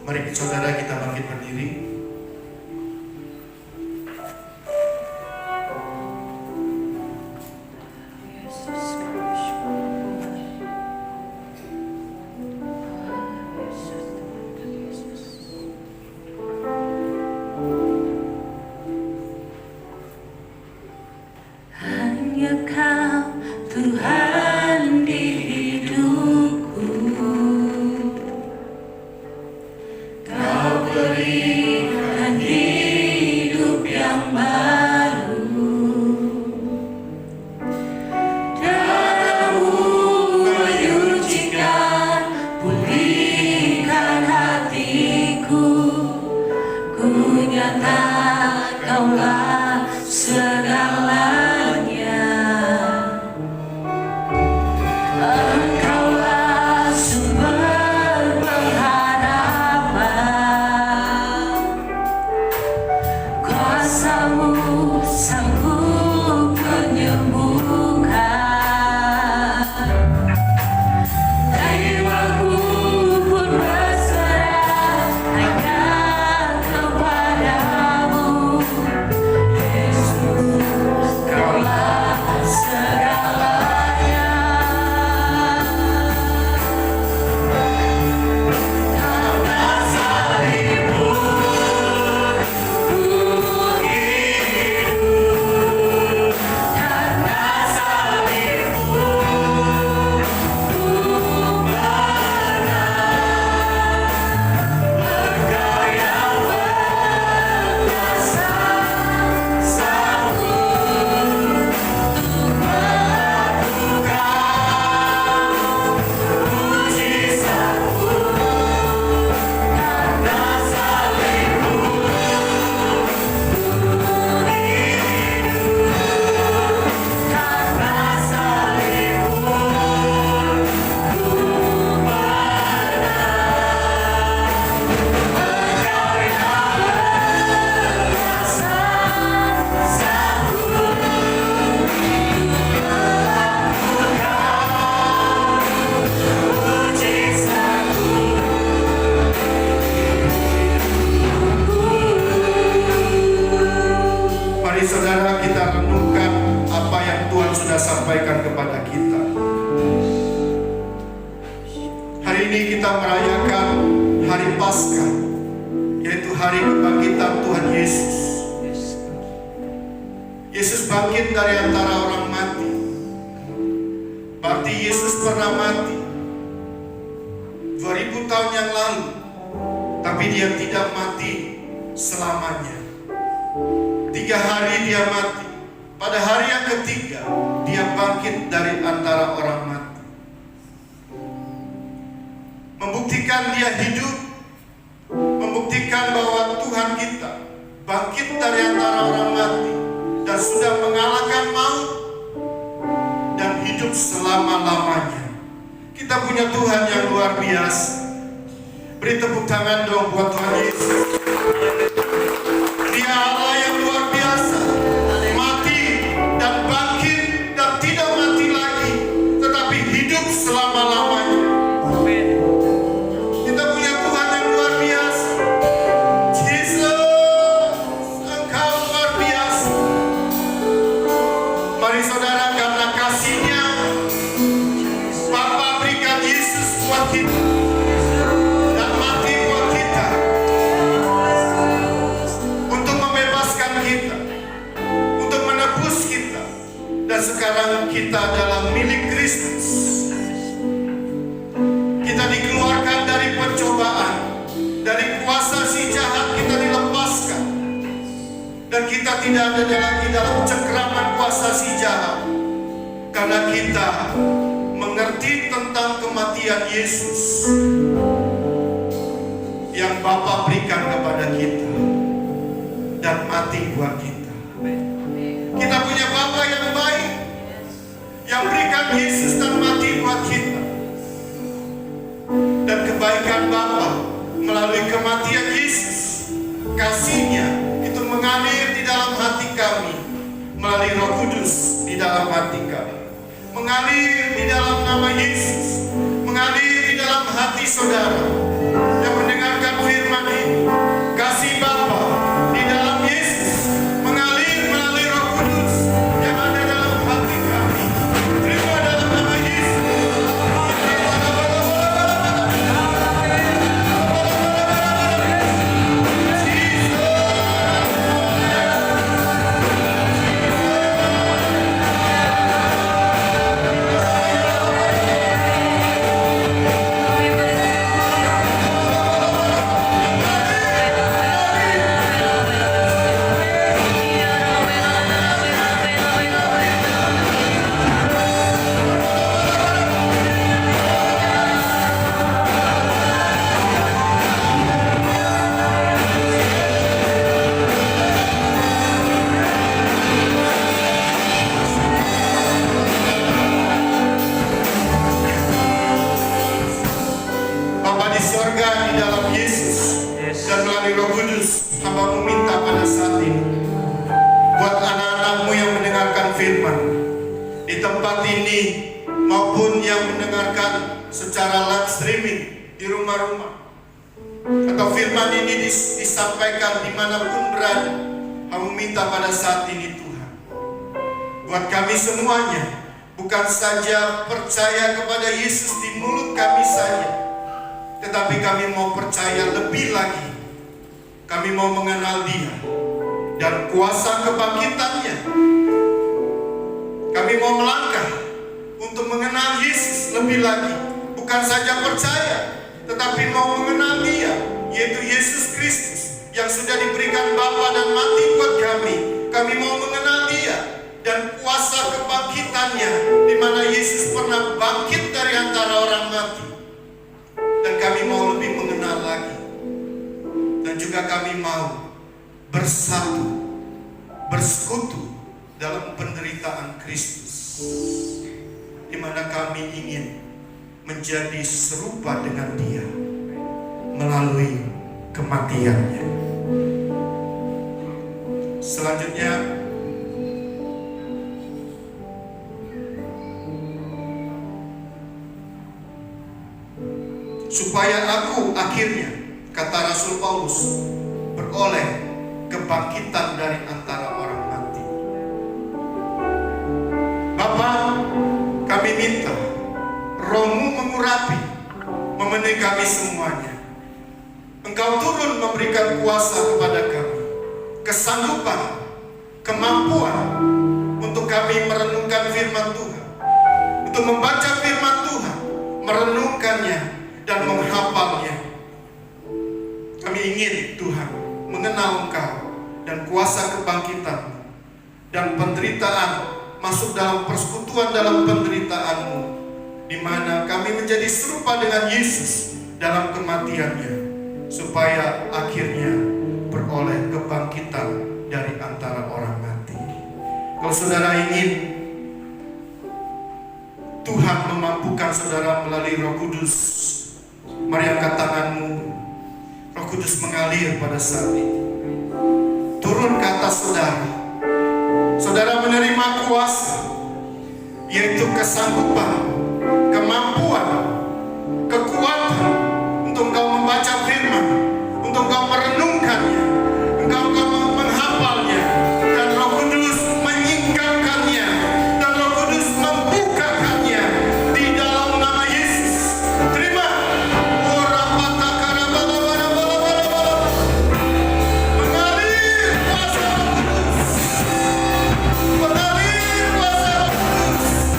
Mari saudara kita bangkit berdiri. Hanya Kau Tuhan di hidupku. Kau berikan hidup yang baru. Darah-Mu menyucikan, pulihkan hatiku. Ku nyata Kaulah segalanya. Engkaulah sumber pengharapan. Kuasa-Mu sanggup menyembuhkan. Jiwaku pun berserah hanya kepadamu. Yesus, Kaulah segalanya. Karena salib-Mu ku hidup. Karena salib-Mu ku menang. Engkau yang berkuasa sanggup untuk melakukan mujizat-Mu. Karena salib-Mu ku hidup. Karena salib-Mu ku menang. Engkau yang berkuasa sanggup untuk melakukan mujizat-Mu. Mari saudara kita renungkan apa yang Tuhan sudah sampaikan kepada kita. Hari ini kita merayakan hari Paskah, yaitu hari kebangkitan Tuhan Yesus. Yesus bangkit dari antara orang mati. Berarti Yesus pernah mati 2000 tahun yang lalu, tapi Dia tidak mati selamanya. 3 hari Dia mati. Pada hari yang ketiga Dia bangkit dari antara orang mati, membuktikan Dia hidup, membuktikan bahwa Tuhan kita bangkit dari antara orang mati dan sudah mengalahkan maut dan hidup selama-lamanya. Kita punya Tuhan yang luar biasa. Beri tepuk tangan dong buat Tuhan Yesus. Dia Allah yang luar biasa, mati dan bangkit dan tidak mati lagi, tetapi hidup selama-lamanya. Kita punya Tuhan yang luar biasa. Jesus, kita adalah milik Kristus. Kita dikeluarkan dari pencobaan, dari kuasa si jahat kita dilepaskan, dan kita tidak ada lagi dalam cengkeraman kuasa si jahat, karena kita mengerti tentang kematian Yesus yang Bapa berikan kepada kita dan mati buat kita. Kita punya Bapa yang baik, yang berikan Yesus dan mati buat kita. Dan kebaikan Bapa melalui kematian Yesus, kasih-Nya itu mengalir di dalam hati kami melalui Roh Kudus di dalam hati kami. Mengalir di dalam nama Yesus, mengalir di dalam hati saudara yang mendengarkan firman ini. Kasih Bapa di dalam Yesus mengalir melalui Roh Kudus yang ada dalam hati kami. Terima dalam nama Yesus. Bapa di sorga, di dalam Yesus dan melalui Roh Kudus, hamba meminta pada saat ini buat anak-anakmu yang mendengarkan firman di tempat ini maupun yang mendengarkan secara live streaming di rumah-rumah, atau firman ini disampaikan dimanapun berada. Hamba minta pada saat ini Tuhan, buat kami semuanya bukan saja percaya kepada Yesus di mulut kami saja, tetapi kami mau percaya lebih lagi. Kami mau mengenal Dia dan kuasa kebangkitannya. Kami mau melangkah untuk mengenal Yesus lebih lagi. Bukan saja percaya, tetapi mau mengenal Dia, yaitu Yesus Kristus yang sudah diberikan Bapa dan mati buat kami. Kami mau mengenal Dia dan kuasa kebangkitannya, di mana Yesus pernah bangkit dari antara orang mati. Dan kami mau lebih mengenal lagi. Dan juga kami mau bersatu, bersekutu dalam penderitaan Kristus, di mana kami ingin menjadi serupa dengan Dia melalui kematiannya. Selanjutnya, supaya aku akhirnya, kata Rasul Paulus, beroleh kebangkitan dari antara orang mati. Bapa, kami minta Roh-Mu mengurapi, memenuhi kami semuanya. Engkau turun memberikan kuasa kepada kami, kesanggupan, kemampuan untuk kami merenungkan firman Tuhan, untuk membaca firman Tuhan, merenungkannya dan menghafalnya. Kami ingin Tuhan mengenal Engkau dan kuasa kebangkitan dan penderitaan, masuk dalam persekutuan dalam penderitaan-Mu, di mana kami menjadi serupa dengan Yesus dalam kematiannya, supaya akhirnya beroleh kebangkitan dari antara orang mati. Kalau saudara ingin Tuhan memampukan saudara melalui Roh Kudus, mari angkat tanganmu. Roh Kudus mengalir pada saat ini, turun ke atas saudara. Saudara menerima kuasa, yaitu kesanggupan, kemampuan, kekuatan untuk engkau membaca firman, untuk engkau merenungkannya, engkau menghafalnya, dan Roh Kudus menyingkapkannya, dan Roh Kudus membukakannya di dalam nama Yesus. Terima. Mengalir kuasa Roh Kudus, mengalir kuasa Roh Kudus.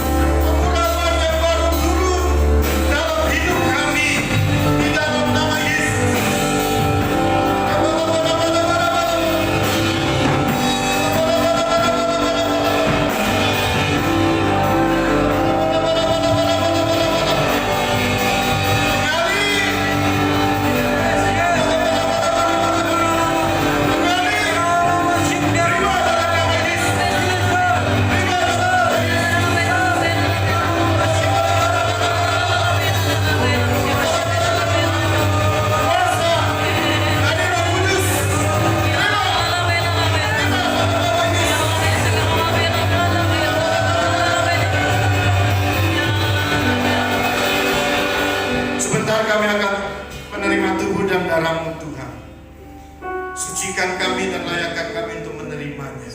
firman Tuhan. Sucikan kami dan layakkan kami untuk menerimanya.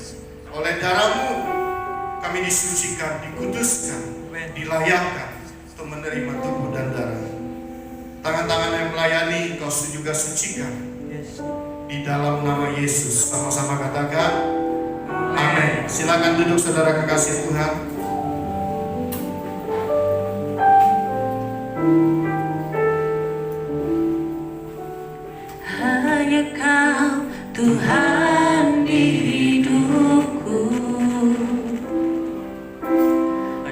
Oleh darah-Mu kami disucikan, dikuduskan, dilayakkan untuk menerima tubuh dan darah. Tangan-tangan yang melayani Kau juga sucikan. Di dalam nama Yesus, sama-sama katakan amin. Silakan duduk saudara kekasih Tuhan. Hanya Kau Tuhan di hidupku.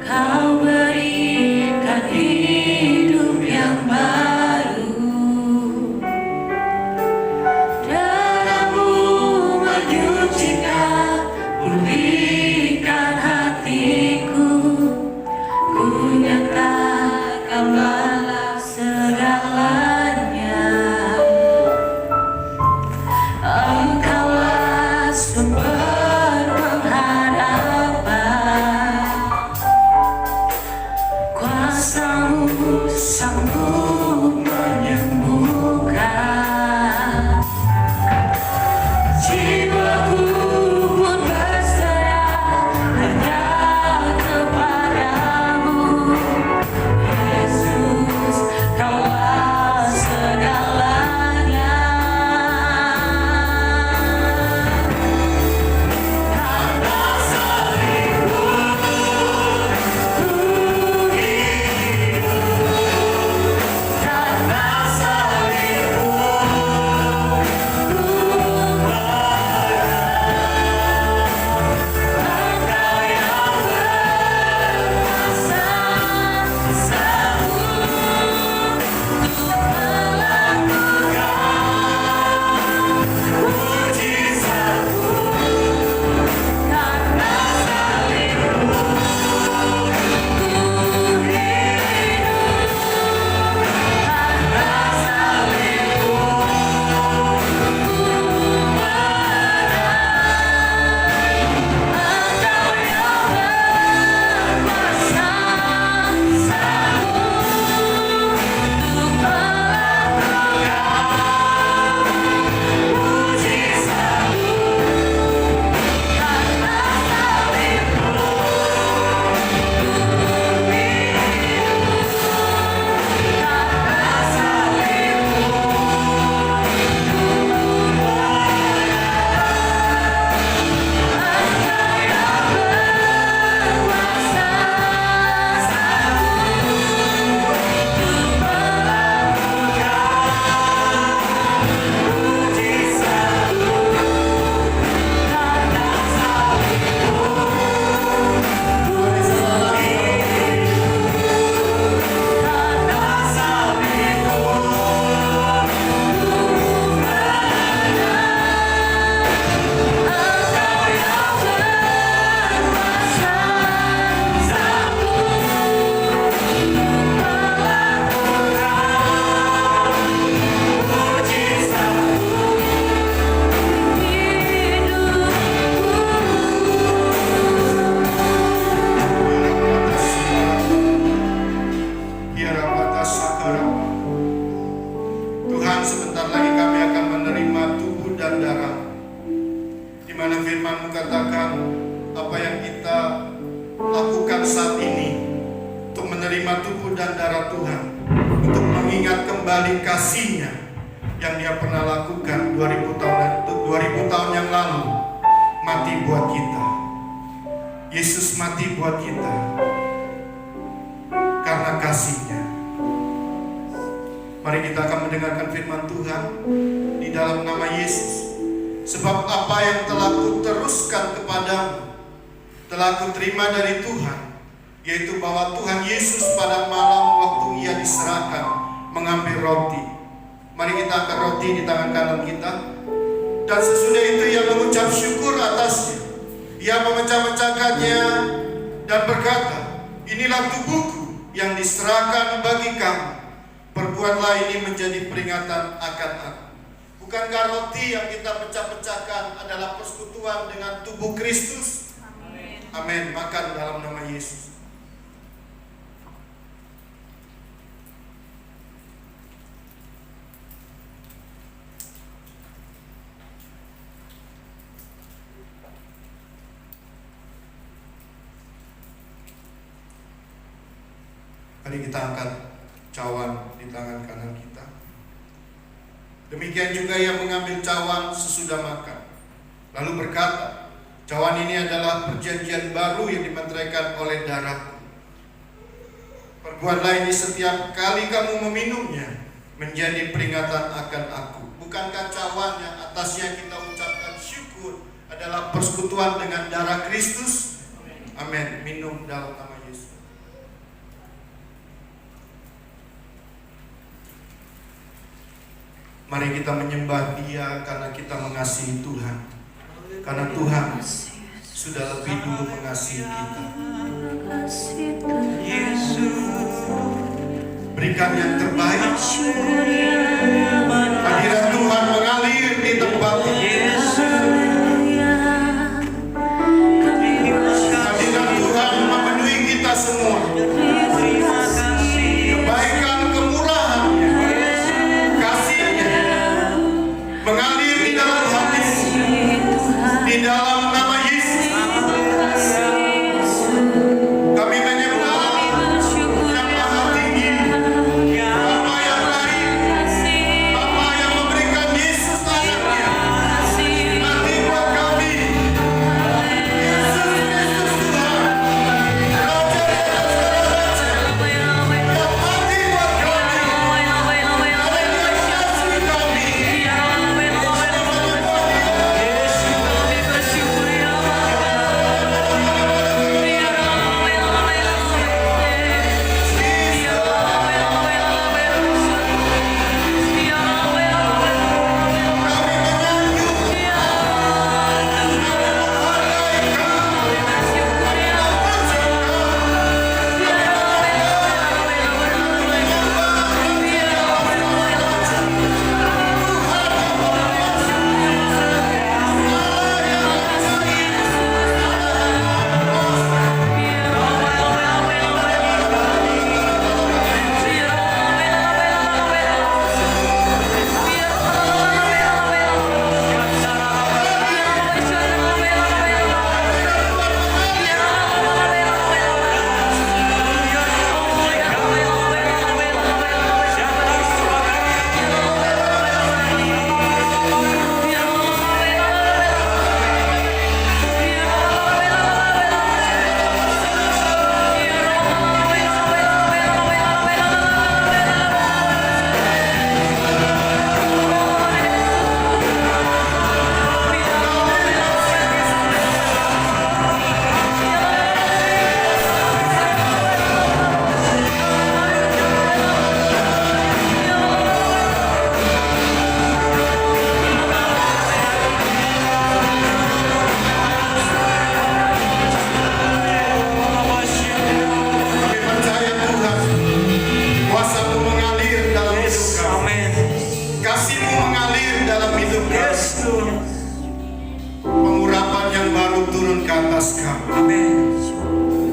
Kau berikan hidup yang baru. Darah-Mu menyucikan, pulihkan hatiku. Ku nyatakan balas segalanya. Engkaulah sumber pengharapan. Kuasa-Mu sanggup menyembuhkan. Jiwaku pun berserah hanya kepadamu. Yesus, Kaulah segalanya. Karena salib-Mu ku hidup. Karena salib-Mu ku Engkau yang berkuasa, sanggup untuk melakukan mujizat-Mu. Karena salib-Mu ku hidup. Karena salib-Mu ku Engkau yang berkuasa, sanggup untuk melakukan mujizat-Mu. Karena salib-Mu ku hidup. Karena salib-Mu Tuhan, sebentar lagi kami akan menerima tubuh dan darah, di mana firman-Mu katakan apa yang kita lakukan saat ini untuk menerima tubuh dan darah Tuhan, untuk mengingat kembali kasih-Nya yang Dia pernah lakukan 2000 tahun yang lalu, mati buat kita. Yesus mati buat kita karena kasih-Nya. Mari kita akan mendengarkan firman Tuhan di dalam nama Yesus. Sebab apa yang telah kuteruskan kepadamu, telah kuterima dari Tuhan, yaitu bahwa Tuhan Yesus pada malam waktu Ia diserahkan mengambil roti. Mari kita angkat roti di tangan kanan kita. Dan sesudah itu Ia mengucap syukur atasnya. Ia memecah-mecahkannya dan berkata, inilah tubuhku yang diserahkan bagi kamu. Perbuatlah ini menjadi peringatan akan aku. Bukankah roti yang kita pecah-pecahkan adalah persekutuan dengan tubuh Kristus? Amin. Makan dalam nama Yesus. Mari kita angkat cawan di tangan kanan kita. Demikian juga yang mengambil cawan sesudah makan, lalu berkata, cawan ini adalah perjanjian baru yang dimeteraikan oleh darahku. Perbuatlah ini setiap kali kamu meminumnya, menjadi peringatan akan aku. Bukankah cawan yang atasnya kita ucapkan syukur adalah persekutuan dengan darah Kristus? Amin. Minum dalam nama Yesus. Mari kita menyembah Dia karena kita mengasihi Tuhan. Karena Tuhan sudah lebih dulu mengasihi kita. Berikan yang terbaik. Hadirat Tuhan mengalir di tempat ini. Hadirat Tuhan memenuhi kita semua. Kebaikan, kemurahan-Nya, kasih-Nya mengalir di dalam hati, di dalam nama Yesus. Kami menyembah yang Maha Tinggi, Bapa yang baik, Bapa yang memberikan Yesus anaknya mati buat kami. Yesus Kristus Tuhan, Raja di atas segala raja, yang mati buat kami, karena Dia mengasihi kami. Kami percaya Tuhan, kuasa-Mu mengalir dalam hidup kami, kasih-Mu mengalir dalam hidup kami, pengurapan yang baru turun ke atas kami.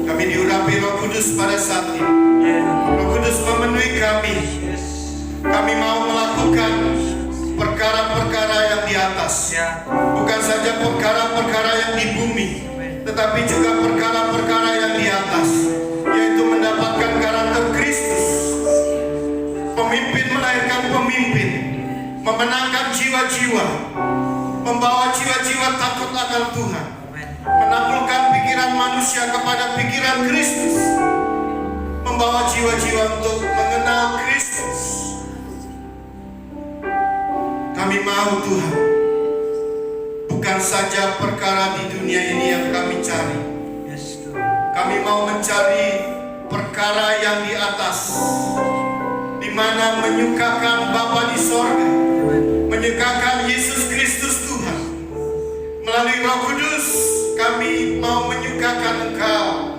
Kami diurapi Roh Kudus pada saat ini. Roh Kudus memenuhi kami. Kami mau melakukan perkara-perkara yang di atas, bukan saja perkara-perkara yang di bumi, tetapi juga perkara-perkara yang di atas, yaitu mendapatkan karakter Kristus. Pemimpin melahirkan pemimpin, memenangkan jiwa-jiwa, membawa jiwa-jiwa takut akan Tuhan, menaklukkan pikiran manusia kepada pikiran Kristus, membawa jiwa-jiwa untuk mengenal Kristus. Kami mau Tuhan, bukan saja perkara di dunia ini yang kami cari. Kami mau mencari perkara yang di atas, di mana menyukakan Bapa di sorga, menyukakan Yesus Kristus Tuhan. Melalui Roh Kudus kami mau menyukakan Engkau,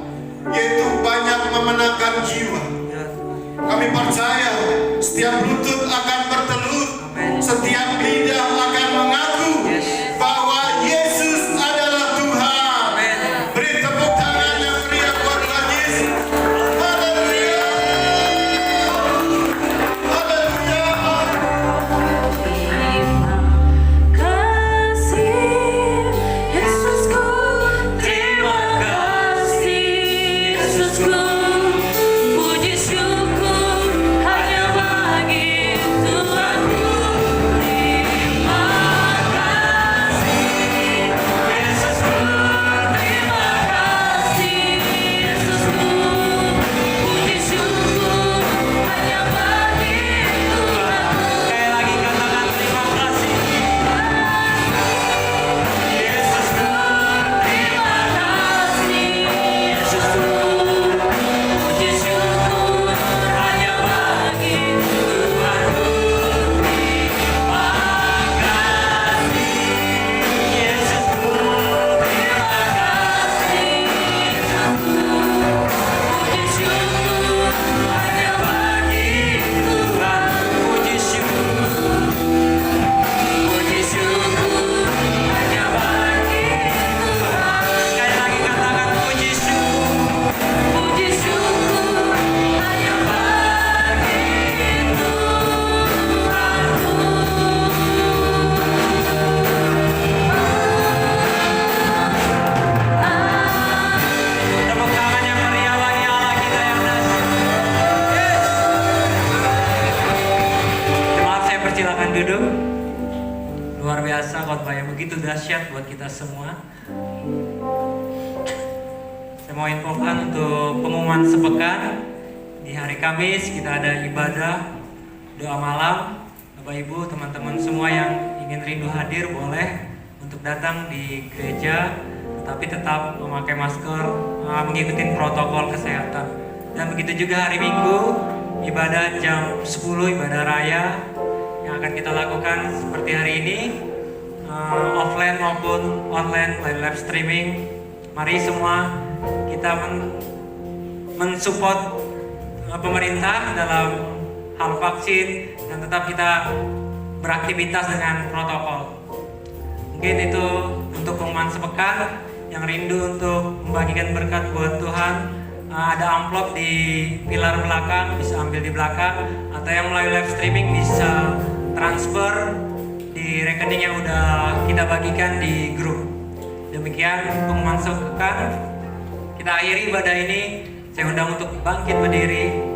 yaitu banyak memenangkan jiwa. Kami percaya setiap lutut akan bertelut, setiap lidah akan mengaku bahwa Yesus adalah Tuhan. Beri tepuk tangan yang meriah buat Tuhan Yesus. Haleluya. Haleluya. Terima kasih Yesusku, puji syukur luar biasa, khotbah yang begitu dahsyat buat kita semua. Saya mau infokan untuk pengumuman sepekan. Di hari Kamis kita ada ibadah doa malam. Bapak Ibu, teman-teman semua yang ingin rindu hadir boleh untuk datang di gereja, tetapi tetap memakai masker, mengikuti protokol kesehatan. Dan begitu juga hari Minggu, ibadah jam 10, ibadah raya yang akan kita lakukan seperti hari ini, offline maupun online, live streaming. Mari semua kita mensupport pemerintah dalam hal vaksin dan tetap kita beraktivitas dengan protokol. Mungkin itu untuk pengumuman sepekan. Yang rindu untuk membagikan berkat buat Tuhan, ada amplop di pilar belakang, bisa ambil di belakang, atau yang melalui live streaming bisa transfer di rekening yang udah kita bagikan di grup. Demikian pengumuman sepekan. Kita akhiri ibadah ini. Saya undang untuk bangkit berdiri.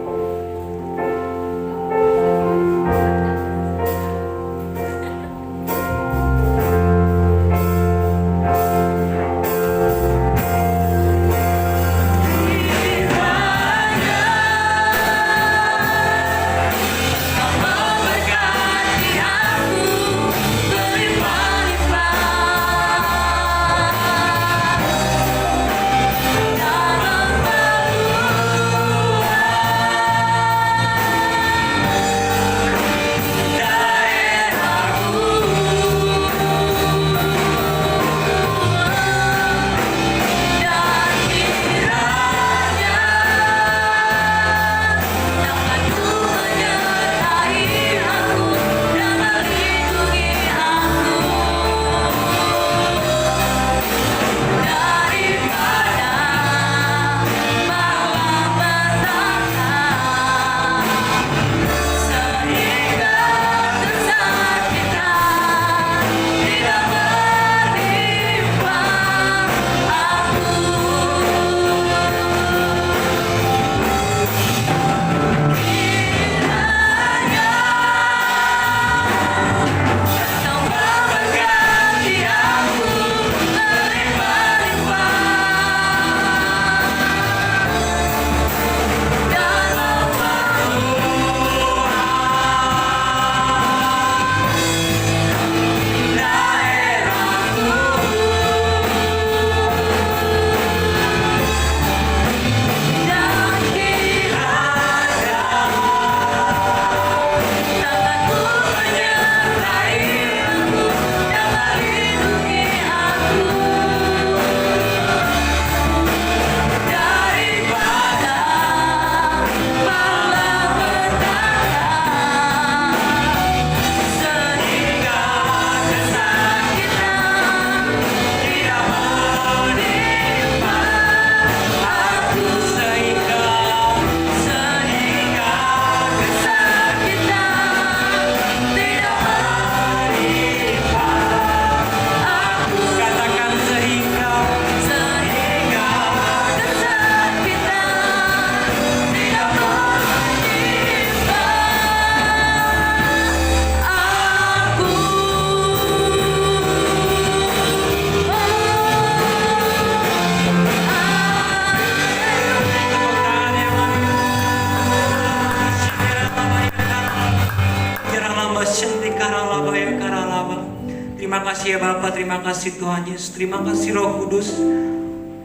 Terima kasih ya Bapa, terima kasih Tuhan Yesus, terima kasih Roh Kudus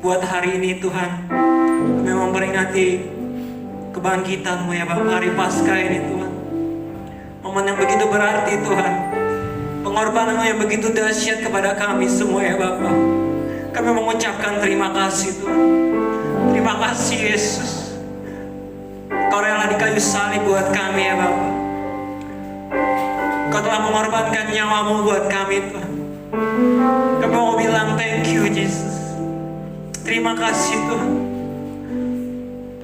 buat hari ini Tuhan. Kami memperingati kebangkitan-Mu ya Bapa, hari Paskah ini Tuhan. Momen yang begitu berarti Tuhan, pengorbanan-Mu yang begitu dahsyat kepada kami semua ya Bapa. Kami mengucapkan terima kasih Tuhan. Terima kasih Yesus, Kau rela di kayu salib buat kami ya Bapa. Kau telah mengorbankan nyawa-Mu buat kami Tuhan. Kami mau bilang thank you Jesus. Terima kasih Tuhan,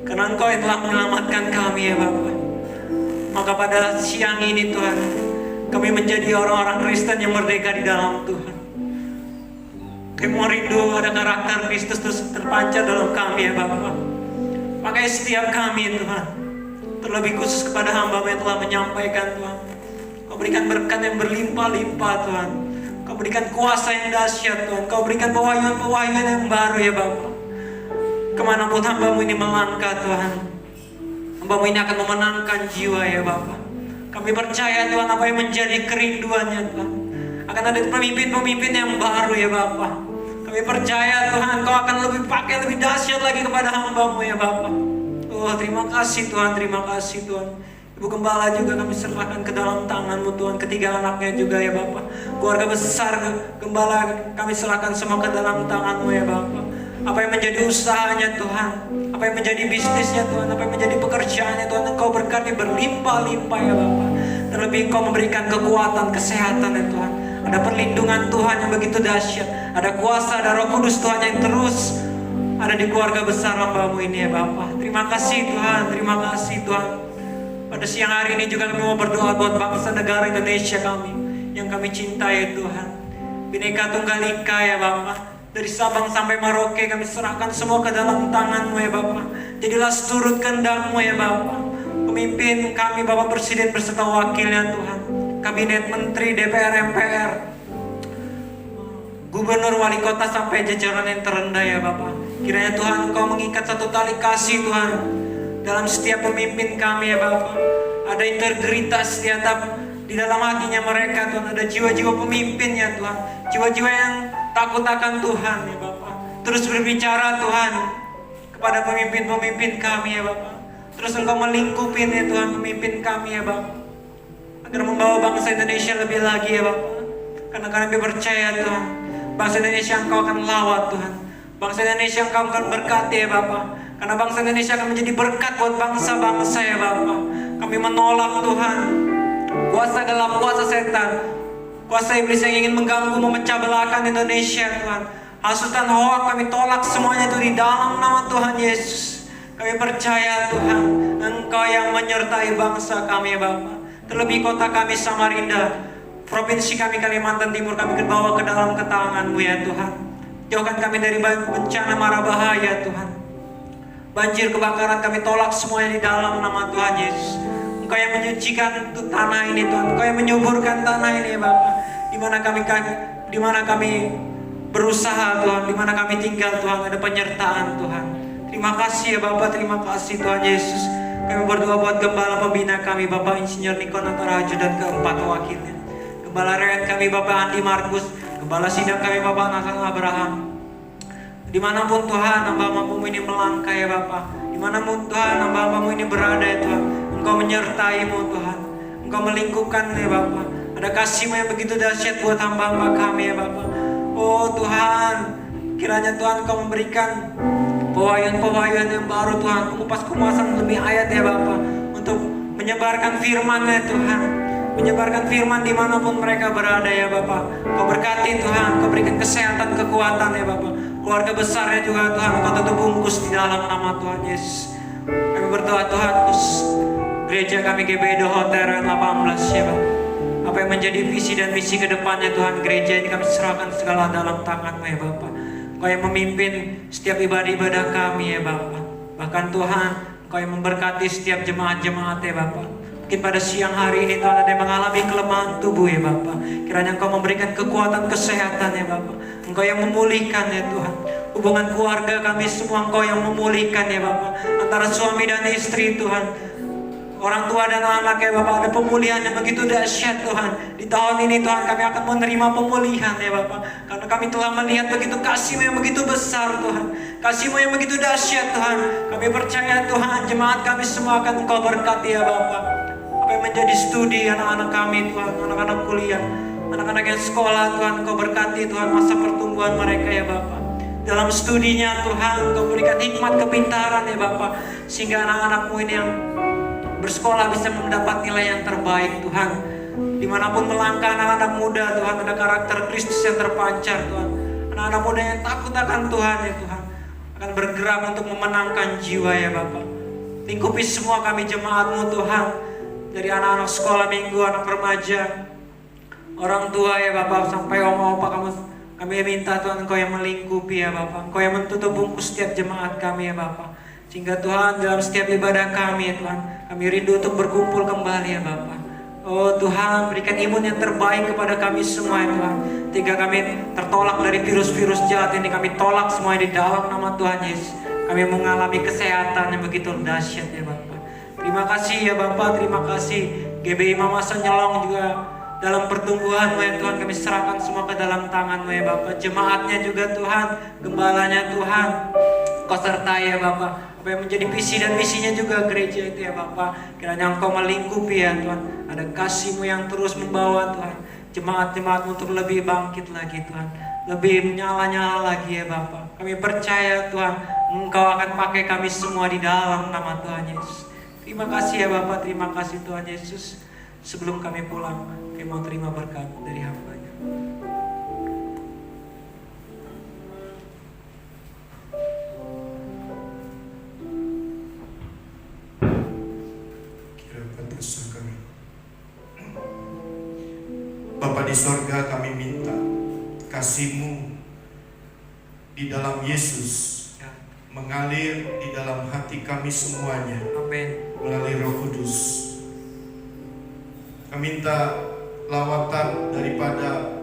karena Engkau yang telah menyelamatkan kami ya Bapa. Maka pada siang ini Tuhan, kami menjadi orang-orang Kristen yang merdeka di dalam Tuhan. Kami mau rindu ada karakter Kristus terus terpancar dalam kami ya Bapa. Makanya setiap kami Tuhan, terlebih khusus kepada hamba-Mu yang telah menyampaikan Tuhan, Kau berikan berkat yang berlimpah-limpah Tuhan. Kau berikan kuasa yang dahsyat Tuhan. Kau berikan pewahyuan-pewahyuan yang baru ya Bapa. Kemanapun hamba-Mu ini melangkah Tuhan, hamba-Mu ini akan memenangkan jiwa ya Bapa. Kami percaya Tuhan apa yang menjadi kerinduannya Tuhan, akan ada pemimpin-pemimpin yang baru ya Bapa. Kami percaya Tuhan Kau akan lebih pakai lebih dahsyat lagi kepada hamba-Mu ya Bapa. Oh terima kasih Tuhan, terima kasih Tuhan. Ibu Gembala juga kami serahkan ke dalam tangan-Mu Tuhan, ketiga anaknya juga ya Bapa. Keluarga besar Gembala kami serahkan semua ke dalam tangan-Mu ya Bapa. Apa yang menjadi usahanya Tuhan, apa yang menjadi bisnisnya Tuhan, apa yang menjadi pekerjaannya Tuhan, Engkau berkati berlimpah-limpah ya Bapa. Terlebih Engkau memberikan kekuatan, kesehatan ya Tuhan. Ada perlindungan Tuhan yang begitu dahsyat, ada kuasa, ada Roh Kudus Tuhan yang terus ada di keluarga besar hamba-Mu ini ya Bapa. Terima kasih Tuhan, terima kasih Tuhan. Pada siang hari ini juga kami mau berdoa buat bangsa negara Indonesia kami yang kami cintai Tuhan. Bhinneka Tunggal Ika ya Bapa. Dari Sabang sampai Merauke kami serahkan semua ke dalam tangan-Mu ya Bapa. Jadilah seturut kehendak-Mu ya Bapa. Pemimpin kami Bapak Presiden beserta wakilnya Tuhan, Kabinet Menteri, DPR, MPR, Gubernur, Wali Kota sampai jajaran yang terendah ya Bapa. Kiranya Tuhan Engkau mengikat satu tali kasih Tuhan dalam setiap pemimpin kami ya Bapa. Ada integritas di dalam hatinya mereka Tuhan. Ada jiwa-jiwa pemimpin ya Tuhan, jiwa-jiwa yang takut akan Tuhan ya Bapa. Terus berbicara Tuhan kepada pemimpin-pemimpin kami ya Bapa. Terus Engkau melingkupi ya Tuhan pemimpin kami ya Bapa, agar membawa bangsa Indonesia lebih lagi ya Bapa. Karena kami percaya Tuhan, bangsa Indonesia Engkau akan lawat Tuhan. Bangsa Indonesia Engkau akan berkati ya Bapa. Karena bangsa Indonesia akan menjadi berkat buat bangsa-bangsa ya Bapa. Kami menolak Tuhan kuasa gelap, kuasa setan, kuasa iblis yang ingin mengganggu, memecah belahkan Indonesia Tuhan. Hasutan hoak kami tolak semuanya itu di dalam nama Tuhan Yesus. Kami percaya Tuhan Engkau yang menyertai bangsa kami ya Bapa. Terlebih kota kami Samarinda, provinsi kami Kalimantan Timur kami bawa ke dalam tangan-Mu ya Tuhan. Jauhkan kami dari bencana mara bahaya Tuhan. Banjir, kebakaran kami tolak semuanya di dalam nama Tuhan Yesus. Engkau yang menyucikan tanah ini Tuhan, Engkau yang menyuburkan tanah ini ya Bapa. Di mana kami berusaha Tuhan, di mana kami tinggal Tuhan, ada penyertaan Tuhan. Terima kasih ya Bapa, terima kasih Tuhan Yesus. Kami berdoa buat Gembala pembina kami Bapak Insinyur Nikon Antaraju dan keempat wakilnya. Gembala Rehat kami Bapak Andi Markus, Gembala Sidang kami Bapak Nathan Abraham. Dimanapun Tuhan hamba-Mu ini melangkah ya Bapa, dimanapun Tuhan hamba-Mu ini berada ya Tuhan, Engkau menyertai-Mu Tuhan, Engkau melingkupkan ya Bapa. Ada kasih-Mu yang begitu dahsyat buat hamba-hamba kami ya Bapa. Oh Tuhan, kiranya Tuhan Engkau memberikan pewahyuan-pewahyuan yang baru Tuhan, kupas-kupasan lebih ayat ya Bapa, untuk menyebarkan firman ya Tuhan, menyebarkan firman dimanapun mereka berada ya Bapa. Kau berkati Tuhan, Kau berikan kesehatan, kekuatan ya Bapa. Keluarga besarnya juga Tuhan Kau tutup bungkus di dalam nama Tuhan Yesus. Kami berdoa Tuhan terus gereja kami GBI Hotel 18 ya Bapa. Apa yang menjadi visi dan misi ke depannya Tuhan, gereja ini kami serahkan segala dalam tangan-Mu ya Bapa. Kau yang memimpin setiap ibadah kami ya Bapa. Bahkan Tuhan, Kau yang memberkati setiap jemaat-jemaat ya Bapa. Mungkin pada siang hari ini Tuhan ada yang mengalami kelemahan tubuh ya Bapa. Kiranya Engkau memberikan kekuatan kesehatan ya Bapa. Engkau yang memulihkan ya Tuhan. Hubungan keluarga kami semua Engkau yang memulihkan ya Bapa. Antara suami dan istri Tuhan, orang tua dan anak ya Bapak, ada pemulihan yang begitu dahsyat Tuhan. Di tahun ini Tuhan kami akan menerima pemulihan ya Bapak. Karena kami telah melihat begitu kasih-Mu yang begitu besar Tuhan. Kasih-Mu yang begitu dahsyat Tuhan. Kami percaya Tuhan jemaat kami semua akan Engkau berkati ya Bapak. Apa yang menjadi studi anak-anak kami Tuhan, anak-anak kuliah, anak-anak yang sekolah Tuhan, Engkau berkati Tuhan masa pertumbuhan mereka ya Bapak. Dalam studinya Tuhan Engkau berikan hikmat kepintaran ya Bapak. Sehingga anak-anak-Mu ini yang bersekolah bisa mendapat nilai yang terbaik Tuhan. Dimanapun melangkah anak-anak muda Tuhan, ada karakter Kristus yang terpancar Tuhan. Anak-anak muda yang takut akan Tuhan ya Tuhan, akan bergerak untuk memenangkan jiwa ya Bapak. Lingkupi semua kami jemaat-Mu Tuhan, dari anak-anak sekolah minggu, anak remaja, orang tua ya Bapak, sampai oma-opa kami minta Tuhan Engkau yang melingkupi ya Bapak. Engkau yang menutup bungkus setiap jemaat kami ya Bapak. Sehingga Tuhan dalam setiap ibadah kami ya Tuhan, kami rindu untuk berkumpul kembali ya Bapa. Oh Tuhan, berikan imun yang terbaik kepada kami semua ya Tuhan. Ketika kami tertolak dari virus-virus jahat ini, kami tolak semua di dalam nama Tuhan Yesus. Kami mengalami kesehatan yang begitu dahsyat ya Bapak. Terima kasih ya Bapak, terima kasih. GBI Mama Senyelong juga dalam pertumbuhan ya Tuhan, kami serahkan semua ke dalam tangan-Mu ya Bapak. Jemaatnya juga Tuhan, gembalanya Tuhan, Kau sertai ya Bapak. Apa yang menjadi visi dan misinya juga gereja itu ya Bapak, kiranya Engkau melingkupi ya Tuhan. Ada kasih-Mu yang terus membawa Tuhan jemaat-jemaat untuk lebih bangkit lagi Tuhan, lebih menyala-nyala lagi ya Bapak. Kami percaya Tuhan, Engkau akan pakai kami semua di dalam nama Tuhan Yesus. Terima kasih ya Bapak, terima kasih Tuhan Yesus. Sebelum kami pulang, kami mau terima berkat dari hamba-Nya. Kiranya dosa kami. Bapa di sorga, kami minta kasih-Mu di dalam Yesus mengalir di dalam hati kami semuanya. Amin. Melalui Roh Kudus. Kami minta lawatan daripada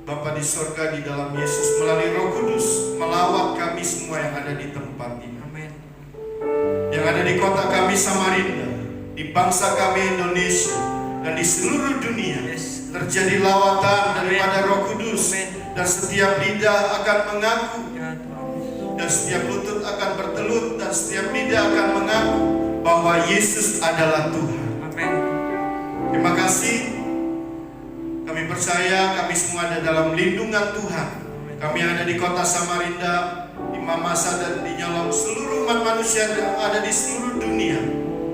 Bapa di sorga di dalam Yesus melalui Roh Kudus melawat kami semua yang ada di tempat ini. Amin. Yang ada di kota kami Samarinda, di bangsa kami Indonesia, dan di seluruh dunia. Yes. Terjadi lawatan daripada Roh Kudus. Amin. Dan setiap lidah akan mengaku, Ya Tuhan. dan setiap lutut akan bertelut, dan setiap lidah akan mengaku bahwa Yesus adalah Tuhan. Amin. Terima kasih. Kami percaya kami semua ada dalam lindungan Tuhan. Kami yang ada di kota Samarinda, di Mamasa dan di Nyolong, seluruh umat manusia yang ada di seluruh dunia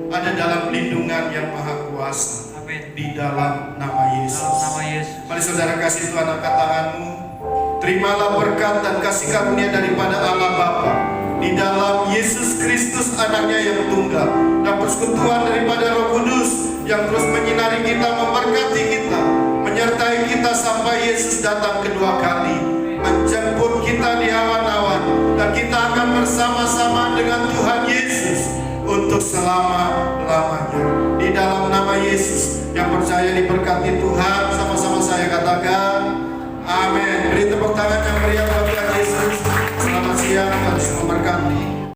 ada dalam lindungan yang maha kuasa. Amin. Di dalam nama Yesus. Dalam nama Yesus. Mari saudara kasih Tuhan angkat tanganmu. Terimalah berkat dan kasih karunia daripada Allah Bapa di dalam Yesus Kristus anaknya yang tunggal, dan persekutuan daripada Roh Kudus yang terus menyinari kita, memberkati kita, menyertai kita sampai Yesus datang kedua kali, menjemput kita di awan-awan, dan kita akan bersama-sama dengan Tuhan Yesus untuk selama-lamanya. Di dalam nama Yesus, yang percaya diberkati Tuhan, sama-sama saya katakan amin. Beri tepuk tangan yang meriah buat Tuhan Yesus. Selamat siang, Tuhan.